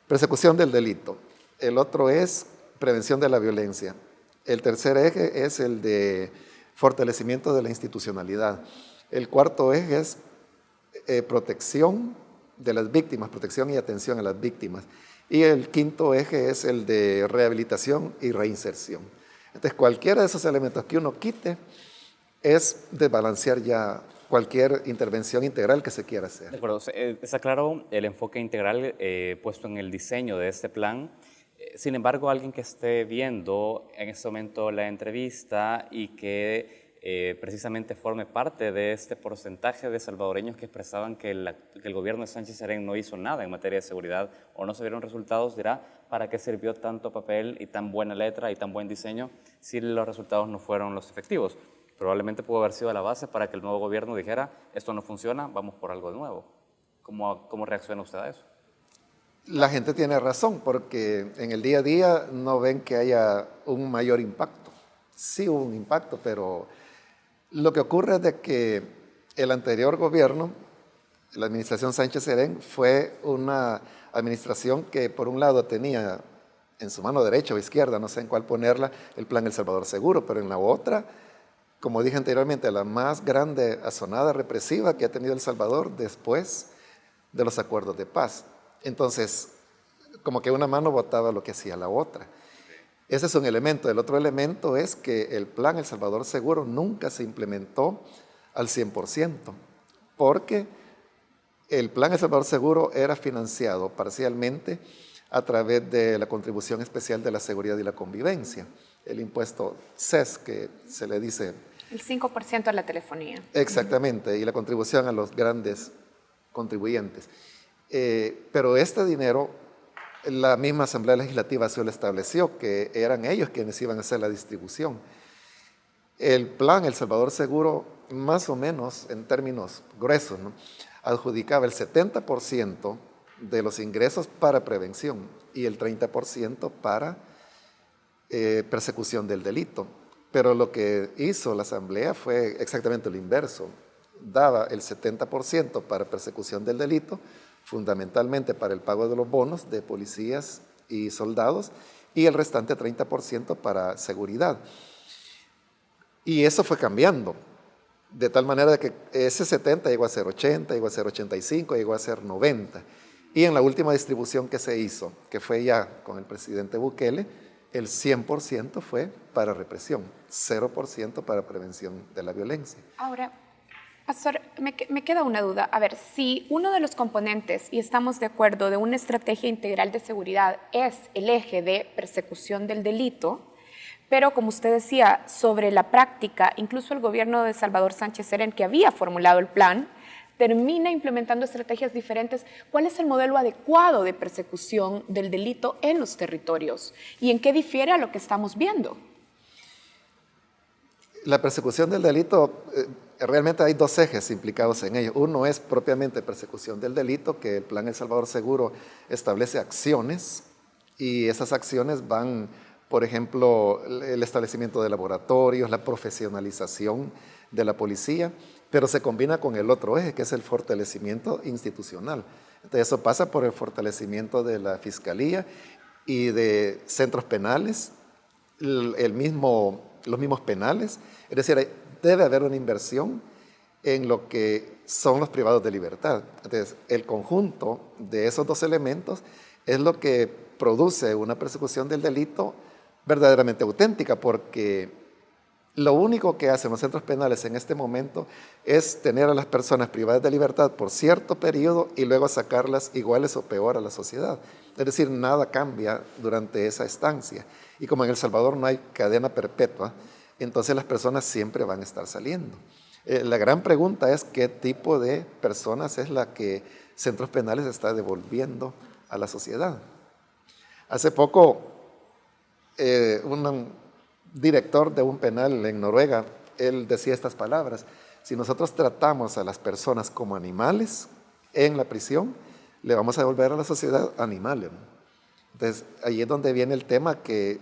persecución del delito, el otro es prevención de la violencia, el tercer eje es el de fortalecimiento de la institucionalidad, el cuarto eje es protección de las víctimas, protección y atención a las víctimas. Y el quinto eje es el de rehabilitación y reinserción. Entonces, cualquiera de esos elementos que uno quite es desbalancear ya cualquier intervención integral que se quiera hacer. De acuerdo, está claro el enfoque integral puesto en el diseño de este plan. Sin embargo, alguien que esté viendo en este momento la entrevista y que precisamente forme parte de este porcentaje de salvadoreños que expresaban que el gobierno de Sánchez Serén no hizo nada en materia de seguridad o no se vieron resultados, dirá, ¿para qué sirvió tanto papel y tan buena letra y tan buen diseño si los resultados no fueron los efectivos? Probablemente pudo haber sido la base para que el nuevo gobierno dijera, esto no funciona, vamos por algo nuevo. ¿Cómo reacciona usted a eso? La gente tiene razón, porque en el día a día no ven que haya un mayor impacto. Sí hubo un impacto, pero lo que ocurre es de que el anterior gobierno, la administración Sánchez Serén, fue una administración que por un lado tenía en su mano derecha o izquierda, no sé en cuál ponerla, el plan El Salvador Seguro, pero en la otra, como dije anteriormente, la más grande azonada represiva que ha tenido El Salvador después de los acuerdos de paz. Entonces, como que una mano votaba lo que hacía la otra. Ese es un elemento. El otro elemento es que el plan El Salvador Seguro nunca se implementó al 100%, porque el plan El Salvador Seguro era financiado parcialmente a través de la contribución especial de la seguridad y la convivencia, el impuesto CES, que se le dice. El 5% a la telefonía. Exactamente, y la contribución a los grandes contribuyentes. Pero este dinero, la misma Asamblea Legislativa se lo estableció, que eran ellos quienes iban a hacer la distribución. El plan El Salvador Seguro, más o menos en términos gruesos, ¿no?, adjudicaba el 70% de los ingresos para prevención y el 30% para persecución del delito. Pero lo que hizo la Asamblea fue exactamente lo inverso. Daba el 70% para persecución del delito, fundamentalmente para el pago de los bonos de policías y soldados, y el restante 30% para seguridad. Y eso fue cambiando, de tal manera que ese 70 llegó a ser 80, llegó a ser 85, llegó a ser 90. Y en la última distribución que se hizo, que fue ya con el presidente Bukele, el 100% fue para represión, 0% para prevención de la violencia. Ahora, Pastor, me queda una duda. A ver, si uno de los componentes, y estamos de acuerdo, de una estrategia integral de seguridad es el eje de persecución del delito, pero como usted decía, sobre la práctica, incluso el gobierno de Salvador Sánchez Serén, que había formulado el plan, termina implementando estrategias diferentes. ¿Cuál es el modelo adecuado de persecución del delito en los territorios? ¿Y en qué difiere a lo que estamos viendo? La persecución del delito, realmente hay dos ejes implicados en ello. Uno es propiamente persecución del delito, que el Plan El Salvador Seguro establece acciones, y esas acciones van, por ejemplo, el establecimiento de laboratorios, la profesionalización de la policía, pero se combina con el otro eje, que es el fortalecimiento institucional. Entonces, eso pasa por el fortalecimiento de la Fiscalía y de centros penales, los mismos penales. Es decir, debe haber una inversión en lo que son los privados de libertad. Entonces, el conjunto de esos dos elementos es lo que produce una persecución del delito verdaderamente auténtica, porque lo único que hacen los centros penales en este momento es tener a las personas privadas de libertad por cierto periodo y luego sacarlas iguales o peor a la sociedad. Es decir, nada cambia durante esa estancia. Y como en El Salvador no hay cadena perpetua, entonces las personas siempre van a estar saliendo. La gran pregunta es qué tipo de personas es la que Centros Penales está devolviendo a la sociedad. Hace poco, un director de un penal en Noruega, él decía estas palabras: si nosotros tratamos a las personas como animales en la prisión, le vamos a devolver a la sociedad animales. Entonces, ahí es donde viene el tema, que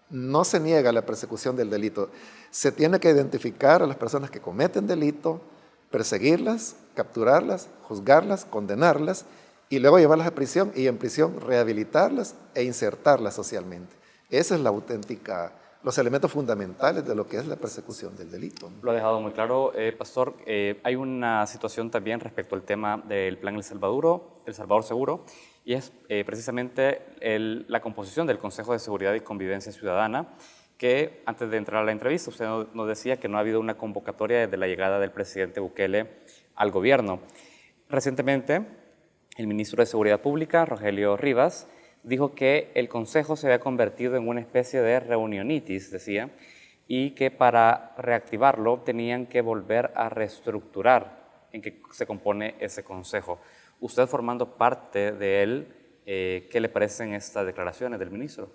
no se niega la persecución del delito. Se tiene que identificar a las personas que cometen delito, perseguirlas, capturarlas, juzgarlas, condenarlas, y luego llevarlas a prisión, y en prisión rehabilitarlas e insertarlas socialmente. Esa es la auténtica, los elementos fundamentales de lo que es la persecución del delito. Lo ha dejado muy claro, Pastor. Hay una situación también respecto al tema del Plan El Salvador Seguro, y es precisamente la composición del Consejo de Seguridad y Convivencia Ciudadana, que antes de entrar a la entrevista usted nos decía que no ha habido una convocatoria desde la llegada del presidente Bukele al gobierno. Recientemente, el ministro de Seguridad Pública, Rogelio Rivas, dijo que el Consejo se había convertido en una especie de reunionitis, decía, y que para reactivarlo tenían que volver a reestructurar en qué se compone ese Consejo. Usted, formando parte de él, ¿qué le parecen estas declaraciones del ministro?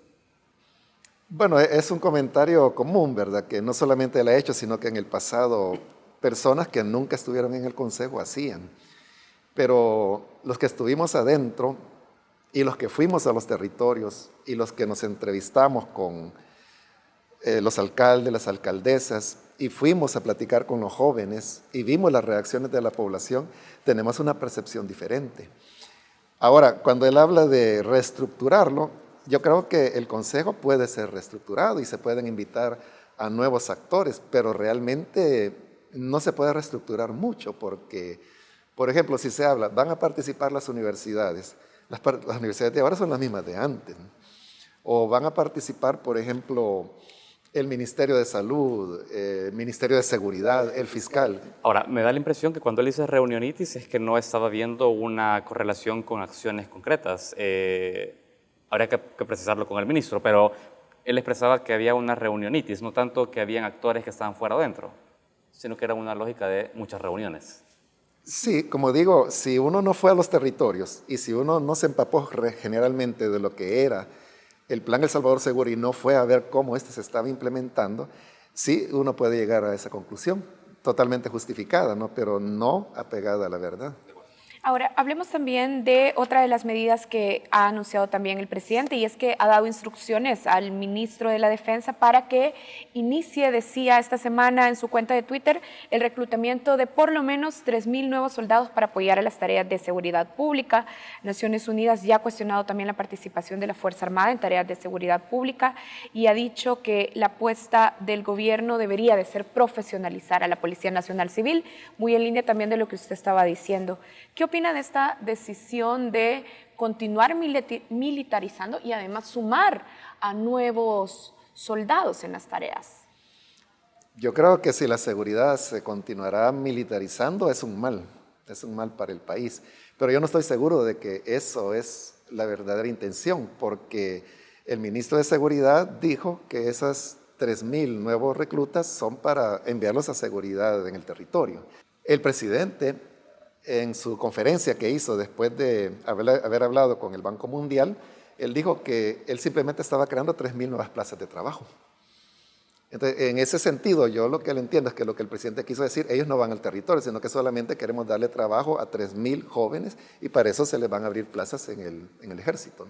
Bueno, es un comentario común, ¿verdad? Que no solamente él ha hecho, sino que en el pasado personas que nunca estuvieron en el Consejo hacían. Pero los que estuvimos adentro y los que fuimos a los territorios y los que nos entrevistamos con los alcaldes, las alcaldesas, y fuimos a platicar con los jóvenes y vimos las reacciones de la población, tenemos una percepción diferente. Ahora, cuando él habla de reestructurarlo, yo creo que el Consejo puede ser reestructurado y se pueden invitar a nuevos actores, pero realmente no se puede reestructurar mucho porque, por ejemplo, si se habla, van a participar las universidades, las universidades de ahora son las mismas de antes, ¿no? O van a participar, por ejemplo, el Ministerio de Salud, el Ministerio de Seguridad, el fiscal. Ahora, me da la impresión que cuando él dice reunionitis es que no estaba viendo una correlación con acciones concretas. Habría que precisarlo con el ministro, pero él expresaba que había una reunionitis, no tanto que habían actores que estaban fuera o dentro, sino que era una lógica de muchas reuniones. Sí, como digo, si uno no fue a los territorios y si uno no se empapó generalmente de lo que era el Plan El Salvador Seguro y no fue a ver cómo este se estaba implementando, sí, uno puede llegar a esa conclusión, totalmente justificada, ¿no? Pero no apegada a la verdad. Ahora, hablemos también de otra de las medidas que ha anunciado también el presidente, y es que ha dado instrucciones al ministro de la Defensa para que inicie, decía esta semana en su cuenta de Twitter, el reclutamiento de por lo menos 3,000 nuevos soldados para apoyar a las tareas de seguridad pública. Naciones Unidas ya ha cuestionado también la participación de la Fuerza Armada en tareas de seguridad pública y ha dicho que la apuesta del gobierno debería de ser profesionalizar a la Policía Nacional Civil, muy en línea también de lo que usted estaba diciendo. ¿Qué opina de esta decisión de continuar militarizando y además sumar a nuevos soldados en las tareas? Yo creo que si la seguridad se continuará militarizando es un mal para el país. Pero yo no estoy seguro de que eso es la verdadera intención, porque el ministro de Seguridad dijo que esas 3,000 nuevos reclutas son para enviarlos a seguridad en el territorio. El presidente, en su conferencia que hizo después de haber hablado con el Banco Mundial, él dijo que él simplemente estaba creando 3,000 nuevas plazas de trabajo. Entonces, en ese sentido, yo lo que le entiendo es que lo que el presidente quiso decir, ellos no van al territorio, sino que solamente queremos darle trabajo a 3,000 jóvenes y para eso se les van a abrir plazas en el ejército.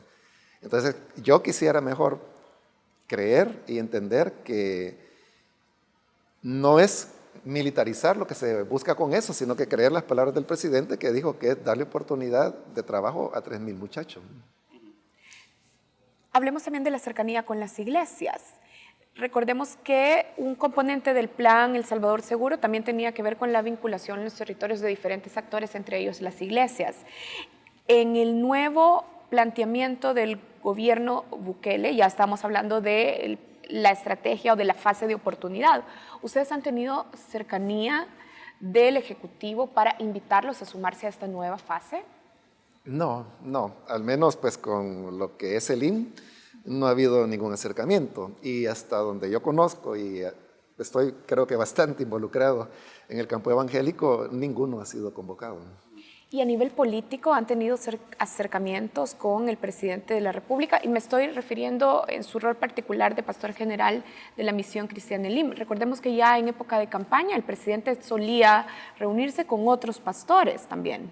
Entonces, yo quisiera mejor creer y entender que no es militarizar lo que se busca con eso, sino que creer las palabras del presidente que dijo que es darle oportunidad de trabajo a 3,000 muchachos. Hablemos también de la cercanía con las iglesias. Recordemos que un componente del plan El Salvador Seguro también tenía que ver con la vinculación en los territorios de diferentes actores, entre ellos las iglesias. En el nuevo planteamiento del gobierno Bukele, ya estamos hablando de la estrategia o de la fase de oportunidad. ¿Ustedes han tenido cercanía del Ejecutivo para invitarlos a sumarse a esta nueva fase? No, al menos pues con lo que es el IN no ha habido ningún acercamiento y hasta donde yo conozco y estoy creo que bastante involucrado en el campo evangélico, ninguno ha sido convocado. Y a nivel político han tenido acercamientos con el presidente de la República, y me estoy refiriendo en su rol particular de pastor general de la Misión Cristiana Elim. Recordemos que ya en época de campaña el presidente solía reunirse con otros pastores también.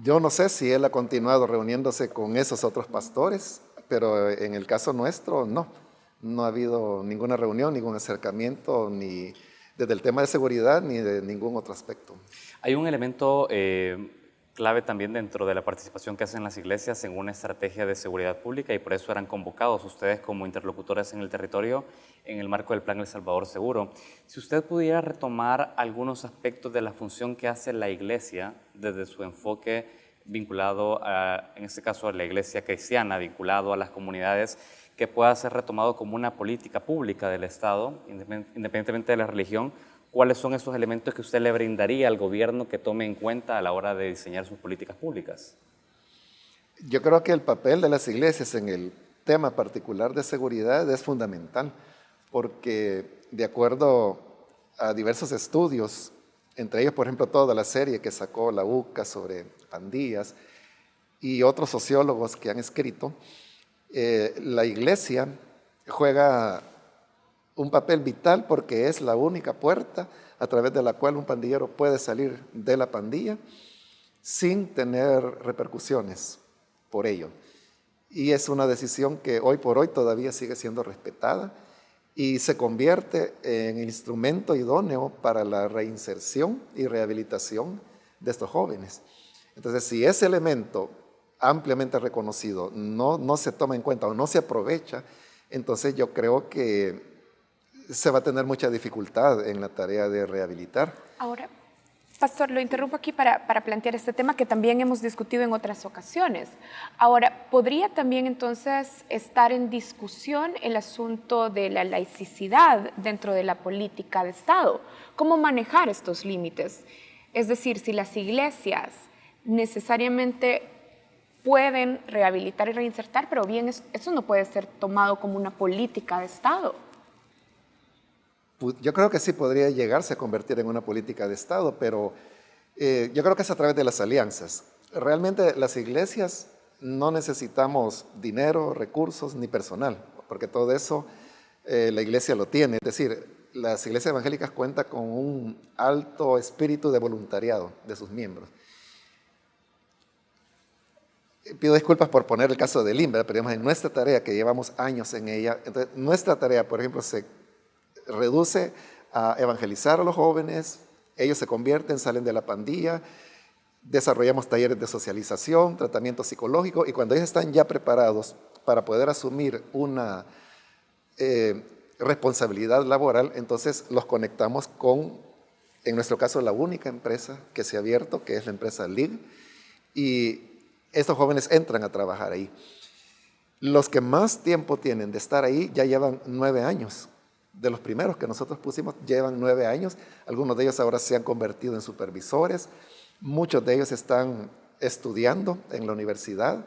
Yo no sé si él ha continuado reuniéndose con esos otros pastores, pero en el caso nuestro no ha habido ninguna reunión, ningún acercamiento, ni desde el tema de seguridad ni de ningún otro aspecto. Hay un elemento clave también dentro de la participación que hacen las iglesias en una estrategia de seguridad pública y por eso eran convocados ustedes como interlocutores en el territorio en el marco del Plan El Salvador Seguro. Si usted pudiera retomar algunos aspectos de la función que hace la iglesia desde su enfoque vinculado a, en este caso, a la iglesia cristiana, vinculado a las comunidades, que pueda ser retomado como una política pública del Estado, independientemente de la religión, ¿cuáles son esos elementos que usted le brindaría al gobierno que tome en cuenta a la hora de diseñar sus políticas públicas? Yo creo que el papel de las iglesias en el tema particular de seguridad es fundamental, porque de acuerdo a diversos estudios, entre ellos, por ejemplo, toda la serie que sacó la UCA sobre pandillas y otros sociólogos que han escrito, la iglesia juega un papel vital porque es la única puerta a través de la cual un pandillero puede salir de la pandilla sin tener repercusiones por ello. Y es una decisión que hoy por hoy todavía sigue siendo respetada y se convierte en instrumento idóneo para la reinserción y rehabilitación de estos jóvenes. Entonces, si ese elemento ampliamente reconocido no se toma en cuenta o no se aprovecha, entonces yo creo que se va a tener mucha dificultad en la tarea de rehabilitar. Ahora, Pastor, lo interrumpo aquí para plantear este tema que también hemos discutido en otras ocasiones. Ahora, ¿podría también entonces estar en discusión el asunto de la laicidad dentro de la política de Estado? ¿Cómo manejar estos límites? Es decir, si las iglesias necesariamente pueden rehabilitar y reinsertar, pero bien, eso no puede ser tomado como una política de Estado. Yo creo que sí podría llegarse a convertir en una política de Estado, pero yo creo que es a través de las alianzas. Realmente las iglesias no necesitamos dinero, recursos ni personal, porque todo eso la iglesia lo tiene. Es decir, las iglesias evangélicas cuentan con un alto espíritu de voluntariado de sus miembros. Pido disculpas por poner el caso de Limber, pero digamos, en nuestra tarea, que llevamos años en ella, entonces, nuestra tarea, por ejemplo, se reduce a evangelizar a los jóvenes, ellos se convierten, salen de la pandilla, desarrollamos talleres de socialización, tratamiento psicológico, y cuando ellos están ya preparados para poder asumir una responsabilidad laboral, entonces los conectamos con, en nuestro caso, la única empresa que se ha abierto, que es la empresa LIG, y estos jóvenes entran a trabajar ahí. Los que más tiempo tienen de estar ahí ya llevan 9 años. De los primeros que nosotros pusimos llevan 9 años. Algunos de ellos ahora se han convertido en supervisores. Muchos de ellos están estudiando en la universidad.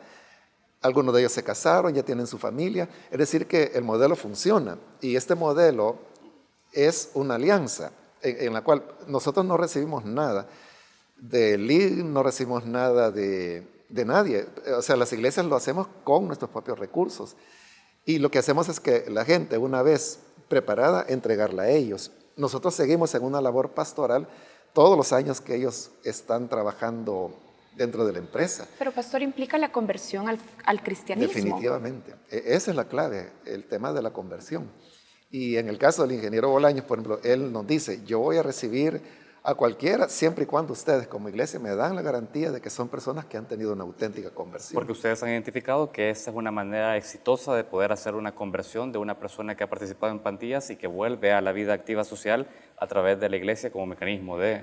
Algunos de ellos se casaron, ya tienen su familia. Es decir, que el modelo funciona. Y este modelo es una alianza en la cual nosotros no recibimos nada de LIG, no recibimos nada de nadie. O sea, las iglesias lo hacemos con nuestros propios recursos. Y lo que hacemos es que la gente, una vez preparada, entregarla a ellos. Nosotros seguimos en una labor pastoral todos los años que ellos están trabajando dentro de la empresa. Pero, pastor, implica la conversión al cristianismo. Definitivamente. Esa es la clave, el tema de la conversión. Y en el caso del ingeniero Bolaños, por ejemplo, él nos dice, yo voy a recibir a cualquiera, siempre y cuando ustedes como iglesia me dan la garantía de que son personas que han tenido una auténtica conversión. Porque ustedes han identificado que esa es una manera exitosa de poder hacer una conversión de una persona que ha participado en pandillas y que vuelve a la vida activa social a través de la iglesia como mecanismo de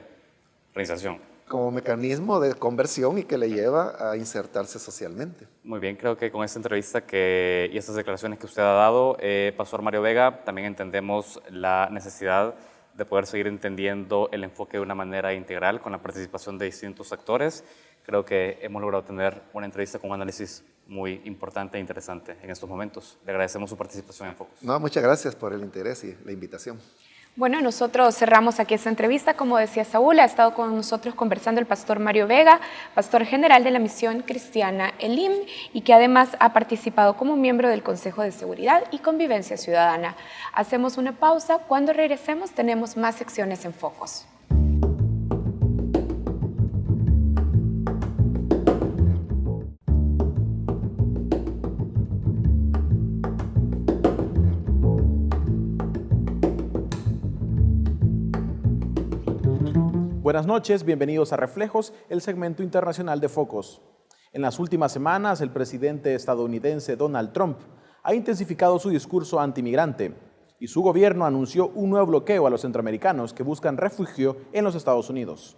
reinserción. Como mecanismo de conversión y que le lleva a insertarse socialmente. Muy bien, creo que con esta entrevista y estas declaraciones que usted ha dado, Pastor Mario Vega, también entendemos la necesidad de poder seguir entendiendo el enfoque de una manera integral con la participación de distintos actores. Creo que hemos logrado tener una entrevista con un análisis muy importante e interesante en estos momentos. Le agradecemos su participación en Focus. No, muchas gracias por el interés y la invitación. Bueno, nosotros cerramos aquí esta entrevista. Como decía Saúl, ha estado con nosotros conversando el pastor Mario Vega, pastor general de la Misión Cristiana Elim, y que además ha participado como miembro del Consejo de Seguridad y Convivencia Ciudadana. Hacemos una pausa. Cuando regresemos tenemos más secciones en Focos. Buenas noches, bienvenidos a Reflejos, el segmento internacional de Focos. En las últimas semanas, el presidente estadounidense Donald Trump ha intensificado su discurso antimigrante y su gobierno anunció un nuevo bloqueo a los centroamericanos que buscan refugio en los Estados Unidos.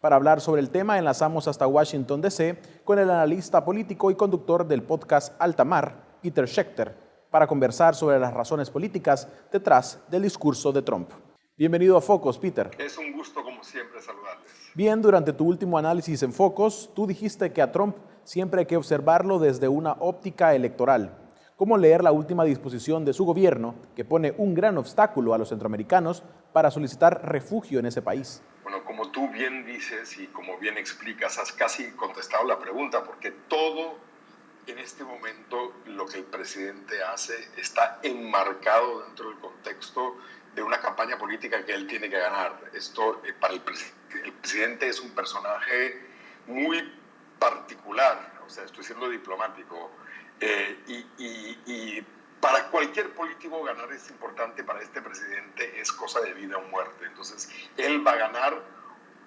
Para hablar sobre el tema, enlazamos hasta Washington, D.C. con el analista político y conductor del podcast Altamar, Peter Schechter, para conversar sobre las razones políticas detrás del discurso de Trump. Bienvenido a Focos, Peter. Es un gusto, como siempre, saludarles. Bien, durante tu último análisis en Focos, tú dijiste que a Trump siempre hay que observarlo desde una óptica electoral. ¿Cómo leer la última disposición de su gobierno que pone un gran obstáculo a los centroamericanos para solicitar refugio en ese país? Bueno, como tú bien dices y como bien explicas, has casi contestado la pregunta, porque todo en este momento lo que el presidente hace está enmarcado dentro del contexto de una campaña política que él tiene que ganar. Esto para el presidente es un personaje muy particular, o sea, estoy siendo diplomático, y para cualquier político ganar es importante, para este presidente es cosa de vida o muerte. Entonces, él va a ganar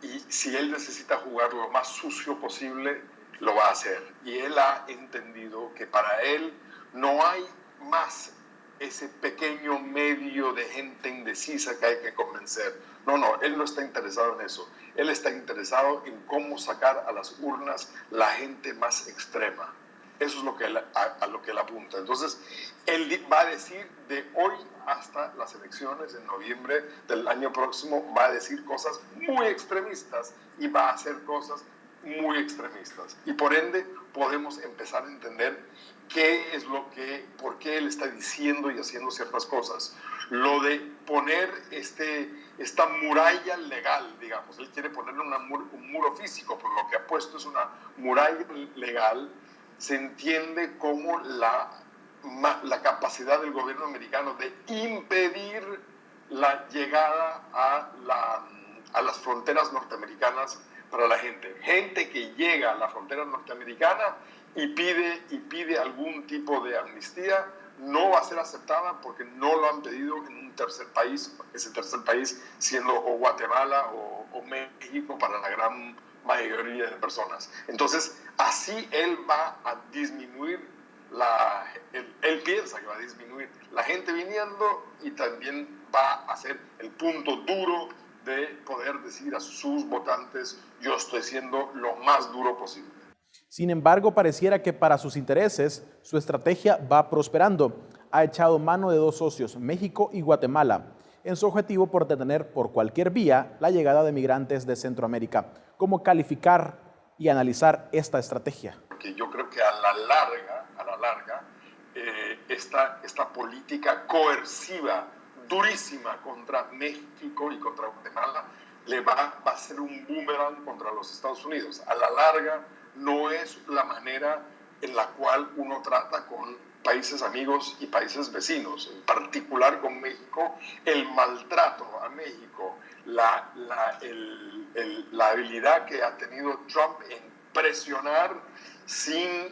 y si él necesita jugar lo más sucio posible, lo va a hacer. Y él ha entendido que para él no hay más ese pequeño medio de gente indecisa que hay que convencer. No, él no está interesado en eso. Él está interesado en cómo sacar a las urnas la gente más extrema. Eso es lo que a lo que él apunta. Entonces, él va a decir de hoy hasta las elecciones en noviembre del año próximo, va a decir cosas muy extremistas y va a hacer cosas muy extremistas. Y por ende, podemos empezar a entender qué es por qué él está diciendo y haciendo ciertas cosas. Lo de poner esta muralla legal, digamos, él quiere ponerle un muro físico, pero lo que ha puesto es una muralla legal. Se entiende como la capacidad del gobierno americano de impedir la llegada a las fronteras norteamericanas para la gente. Gente que llega a la frontera norteamericana y pide algún tipo de amnistía, no va a ser aceptada porque no lo han pedido en un tercer país, ese tercer país siendo o Guatemala o México para la gran mayoría de personas. Entonces, así él va a disminuir, él piensa que va a disminuir la gente viniendo y también va a ser el punto duro de poder decir a sus votantes, yo estoy siendo lo más duro posible. Sin embargo, pareciera que para sus intereses, su estrategia va prosperando. Ha echado mano de dos socios, México y Guatemala, en su objetivo por detener por cualquier vía la llegada de migrantes de Centroamérica. ¿Cómo calificar y analizar esta estrategia? Porque yo creo que a la larga, esta política coerciva, durísima contra México y contra Guatemala, va a ser un boomerang contra los Estados Unidos. A la larga, no es la manera en la cual uno trata con países amigos y países vecinos, en particular con México, el maltrato a México, la habilidad que ha tenido Trump en presionar sin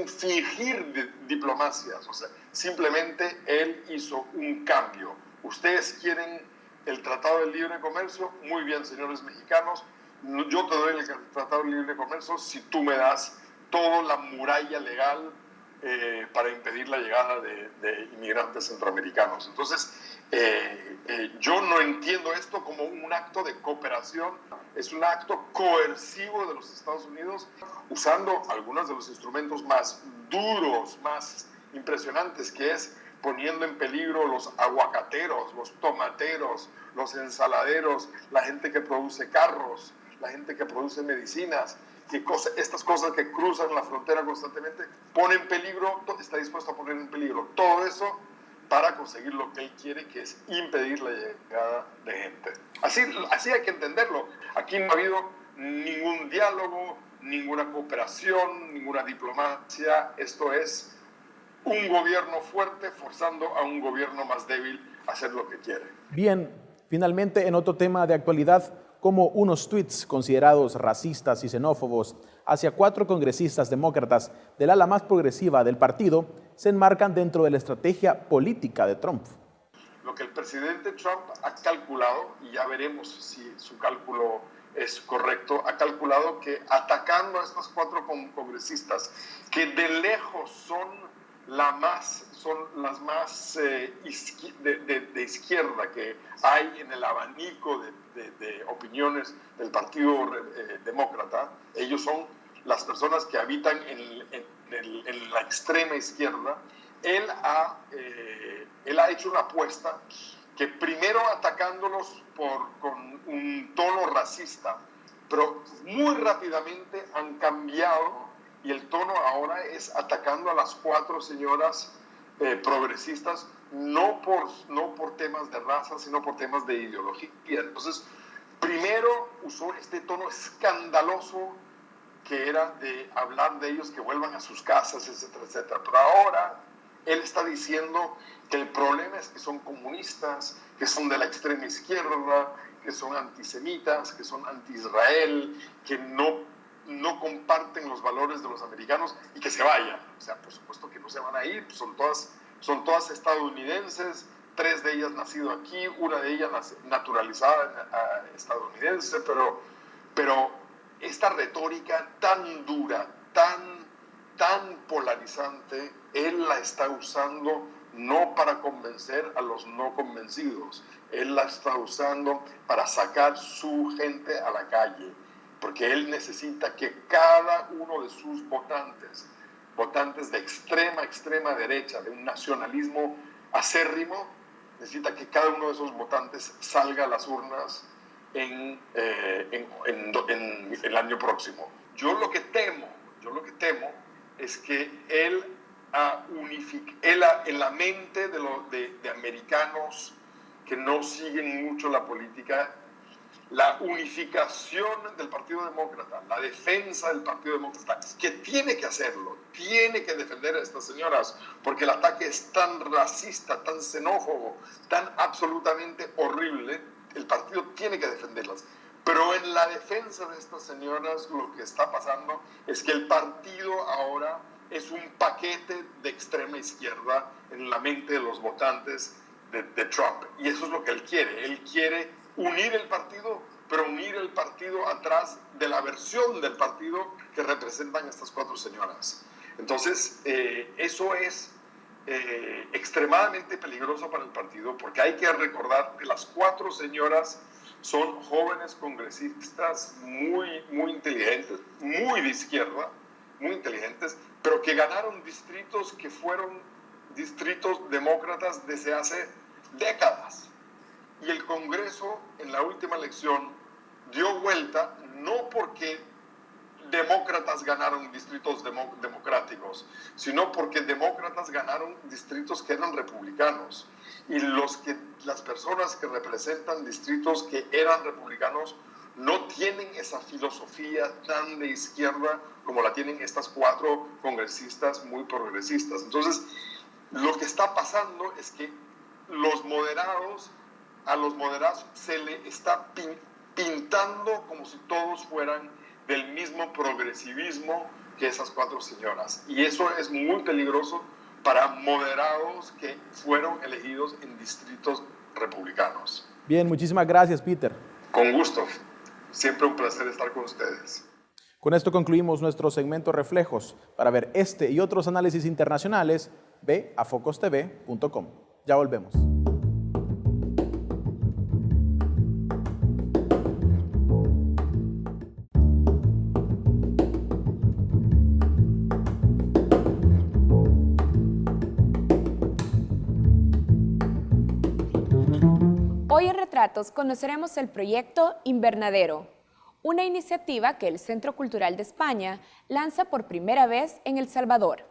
fingir diplomacias, o sea, simplemente él hizo un cambio. Ustedes quieren el Tratado de Libre Comercio, muy bien, señores mexicanos, yo te doy el Tratado de Libre Comercio si tú me das toda la muralla legal para impedir la llegada de inmigrantes centroamericanos. Entonces, yo no entiendo esto como un acto de cooperación, es un acto coercivo de los Estados Unidos, usando algunos de los instrumentos más duros, más impresionantes, que es poniendo en peligro los aguacateros, los tomateros, los ensaladeros, la gente que produce carros, la gente que produce medicinas, estas cosas que cruzan la frontera constantemente, pone en peligro, está dispuesto a poner en peligro todo eso para conseguir lo que él quiere, que es impedir la llegada de gente. Así hay que entenderlo. Aquí no ha habido ningún diálogo, ninguna cooperación, ninguna diplomacia. Esto es un gobierno fuerte forzando a un gobierno más débil a hacer lo que quiere. Bien, finalmente en otro tema de actualidad, como unos tuits considerados racistas y xenófobos hacia 4 congresistas demócratas del ala más progresiva del partido se enmarcan dentro de la estrategia política de Trump. Lo que el presidente Trump ha calculado, y ya veremos si su cálculo es correcto, ha calculado que atacando a estos 4 congresistas, que de lejos son las más de izquierda que hay en el abanico de opiniones del Partido Demócrata, ellos son las personas que habitan en la extrema izquierda. Él ha hecho una apuesta que primero atacándolos con un tono racista, pero muy rápidamente han cambiado y el tono ahora es atacando a las 4 señoras progresistas, no por temas de raza, sino por temas de ideología. Entonces, primero usó este tono escandaloso que era de hablar de ellos que vuelvan a sus casas, etcétera, etcétera. Pero ahora él está diciendo que el problema es que son comunistas, que son de la extrema izquierda, que son antisemitas, que son anti-Israel, que no comparten los valores de los americanos y que se vayan. O sea, por supuesto que no se van a ir, son todas estadounidenses, 3 de ellas nacido aquí, una de ellas naturalizada estadounidense, pero esta retórica tan dura, tan polarizante, él la está usando no para convencer a los no convencidos. Él la está usando para sacar su gente a la calle, porque él necesita que cada uno de sus votantes de extrema derecha, de un nacionalismo acérrimo, necesita que cada uno de esos votantes salga a las urnas en el año próximo. Yo lo que temo es que él en la mente de americanos que no siguen mucho la política, la unificación del Partido Demócrata, la defensa del Partido Demócrata, que tiene que hacerlo, tiene que defender a estas señoras, porque el ataque es tan racista, tan xenófobo, tan absolutamente horrible, el partido tiene que defenderlas. Pero en la defensa de estas señoras lo que está pasando es que el partido ahora es un paquete de extrema izquierda en la mente de los votantes de Trump. Y eso es lo que él quiere. Él quiere unir el partido, pero unir el partido atrás de la versión del partido que representan estas 4 señoras. Entonces, eso es extremadamente peligroso para el partido, porque hay que recordar que las 4 señoras son jóvenes congresistas muy inteligentes, muy de izquierda, muy inteligentes, pero que ganaron distritos que fueron distritos demócratas desde hace décadas. Y el Congreso en la última elección dio vuelta, no porque demócratas ganaron distritos democráticos, sino porque demócratas ganaron distritos que eran republicanos. Y las personas que representan distritos que eran republicanos no tienen esa filosofía tan de izquierda como la tienen estas 4 congresistas muy progresistas. Entonces, lo que está pasando es que a los moderados se le está pintando como si todos fueran del mismo progresivismo que esas 4 señoras. Y eso es muy peligroso para moderados que fueron elegidos en distritos republicanos. Bien, muchísimas gracias, Peter. Con gusto. Siempre un placer estar con ustedes. Con esto concluimos nuestro segmento Reflejos. Para ver este y otros análisis internacionales, ve a focostv.com. Ya volvemos. Hoy en Retratos conoceremos el proyecto Invernadero, una iniciativa que el Centro Cultural de España lanza por primera vez en El Salvador.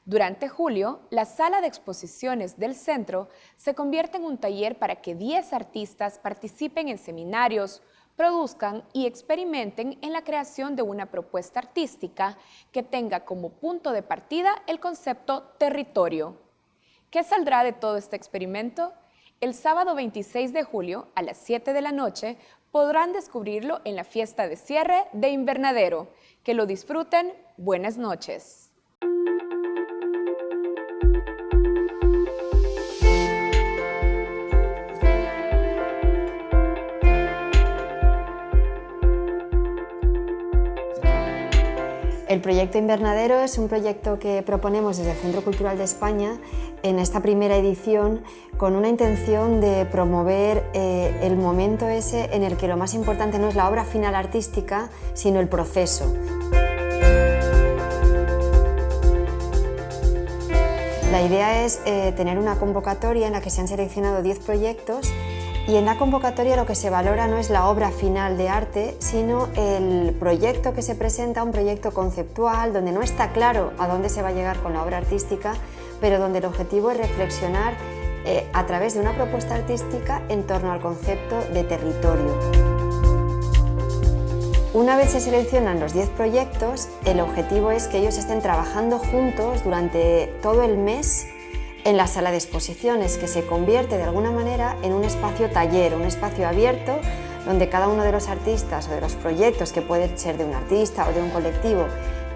Durante julio, la sala de exposiciones del centro se convierte en un taller para que 10 artistas participen en seminarios, produzcan y experimenten en la creación de una propuesta artística que tenga como punto de partida el concepto territorio. ¿Qué saldrá de todo este experimento? El sábado 26 de julio, a las 7 de la noche, podrán descubrirlo en la fiesta de cierre de Invernadero. Que lo disfruten. Buenas noches. El proyecto Invernadero es un proyecto que proponemos desde el Centro Cultural de España en esta primera edición con una intención de promover el momento ese en el que lo más importante no es la obra final artística, sino el proceso. La idea es tener una convocatoria en la que se han seleccionado 10 proyectos y en la convocatoria lo que se valora no es la obra final de arte, sino el proyecto que se presenta, un proyecto conceptual donde no está claro a dónde se va a llegar con la obra artística, pero donde el objetivo es reflexionar a través de una propuesta artística en torno al concepto de territorio. Una vez se seleccionan los 10 proyectos, el objetivo es que ellos estén trabajando juntos durante todo el mes en la sala de exposiciones, que se convierte de alguna manera en un espacio taller, un espacio abierto, donde cada uno de los artistas o de los proyectos, que puede ser de un artista o de un colectivo,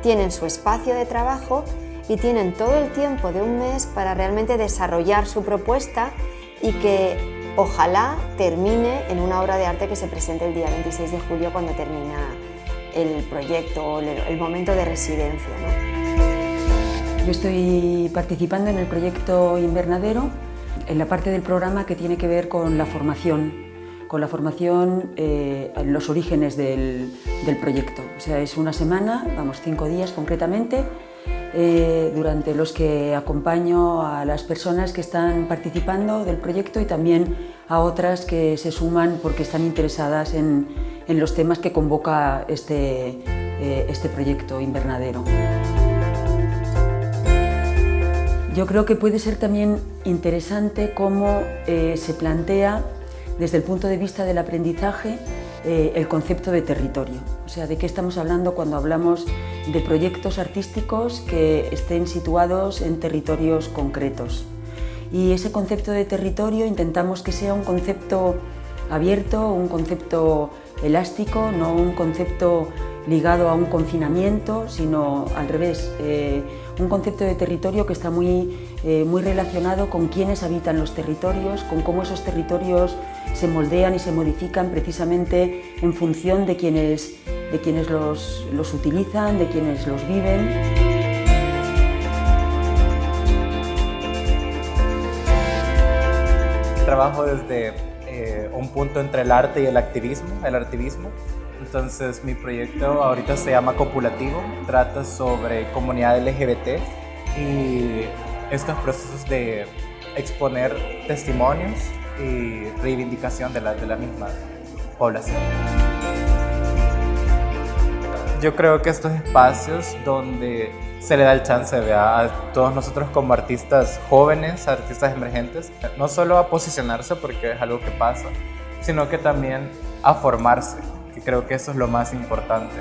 tienen su espacio de trabajo y tienen todo el tiempo de un mes para realmente desarrollar su propuesta y que ojalá termine en una obra de arte que se presente el día 26 de julio cuando termina el proyecto o el momento de residencia, ¿no? Yo estoy participando en el proyecto Invernadero, en la parte del programa que tiene que ver con la formación en los orígenes del proyecto. O sea, es una semana, 5 días concretamente, durante los que acompaño a las personas que están participando del proyecto y también a otras que se suman porque están interesadas en los temas que convoca este proyecto Invernadero. Yo creo que puede ser también interesante cómo se plantea desde el punto de vista del aprendizaje el concepto de territorio. O sea, de qué estamos hablando cuando hablamos de proyectos artísticos que estén situados en territorios concretos. Y ese concepto de territorio intentamos que sea un concepto abierto, un concepto elástico, no un concepto ligado a un confinamiento, sino al revés, un concepto de territorio que está muy relacionado con quiénes habitan los territorios, con cómo esos territorios se moldean y se modifican precisamente en función de quienes los utilizan, de quienes los viven. Trabajo desde un punto entre el arte y el activismo. Entonces mi proyecto ahorita se llama Copulativo, trata sobre comunidad LGBT y estos procesos de exponer testimonios y reivindicación de la misma población. Yo creo que estos espacios donde se le da el chance a todos nosotros como artistas jóvenes, artistas emergentes, no solo a posicionarse porque es algo que pasa, sino que también a formarse, que creo que eso es lo más importante.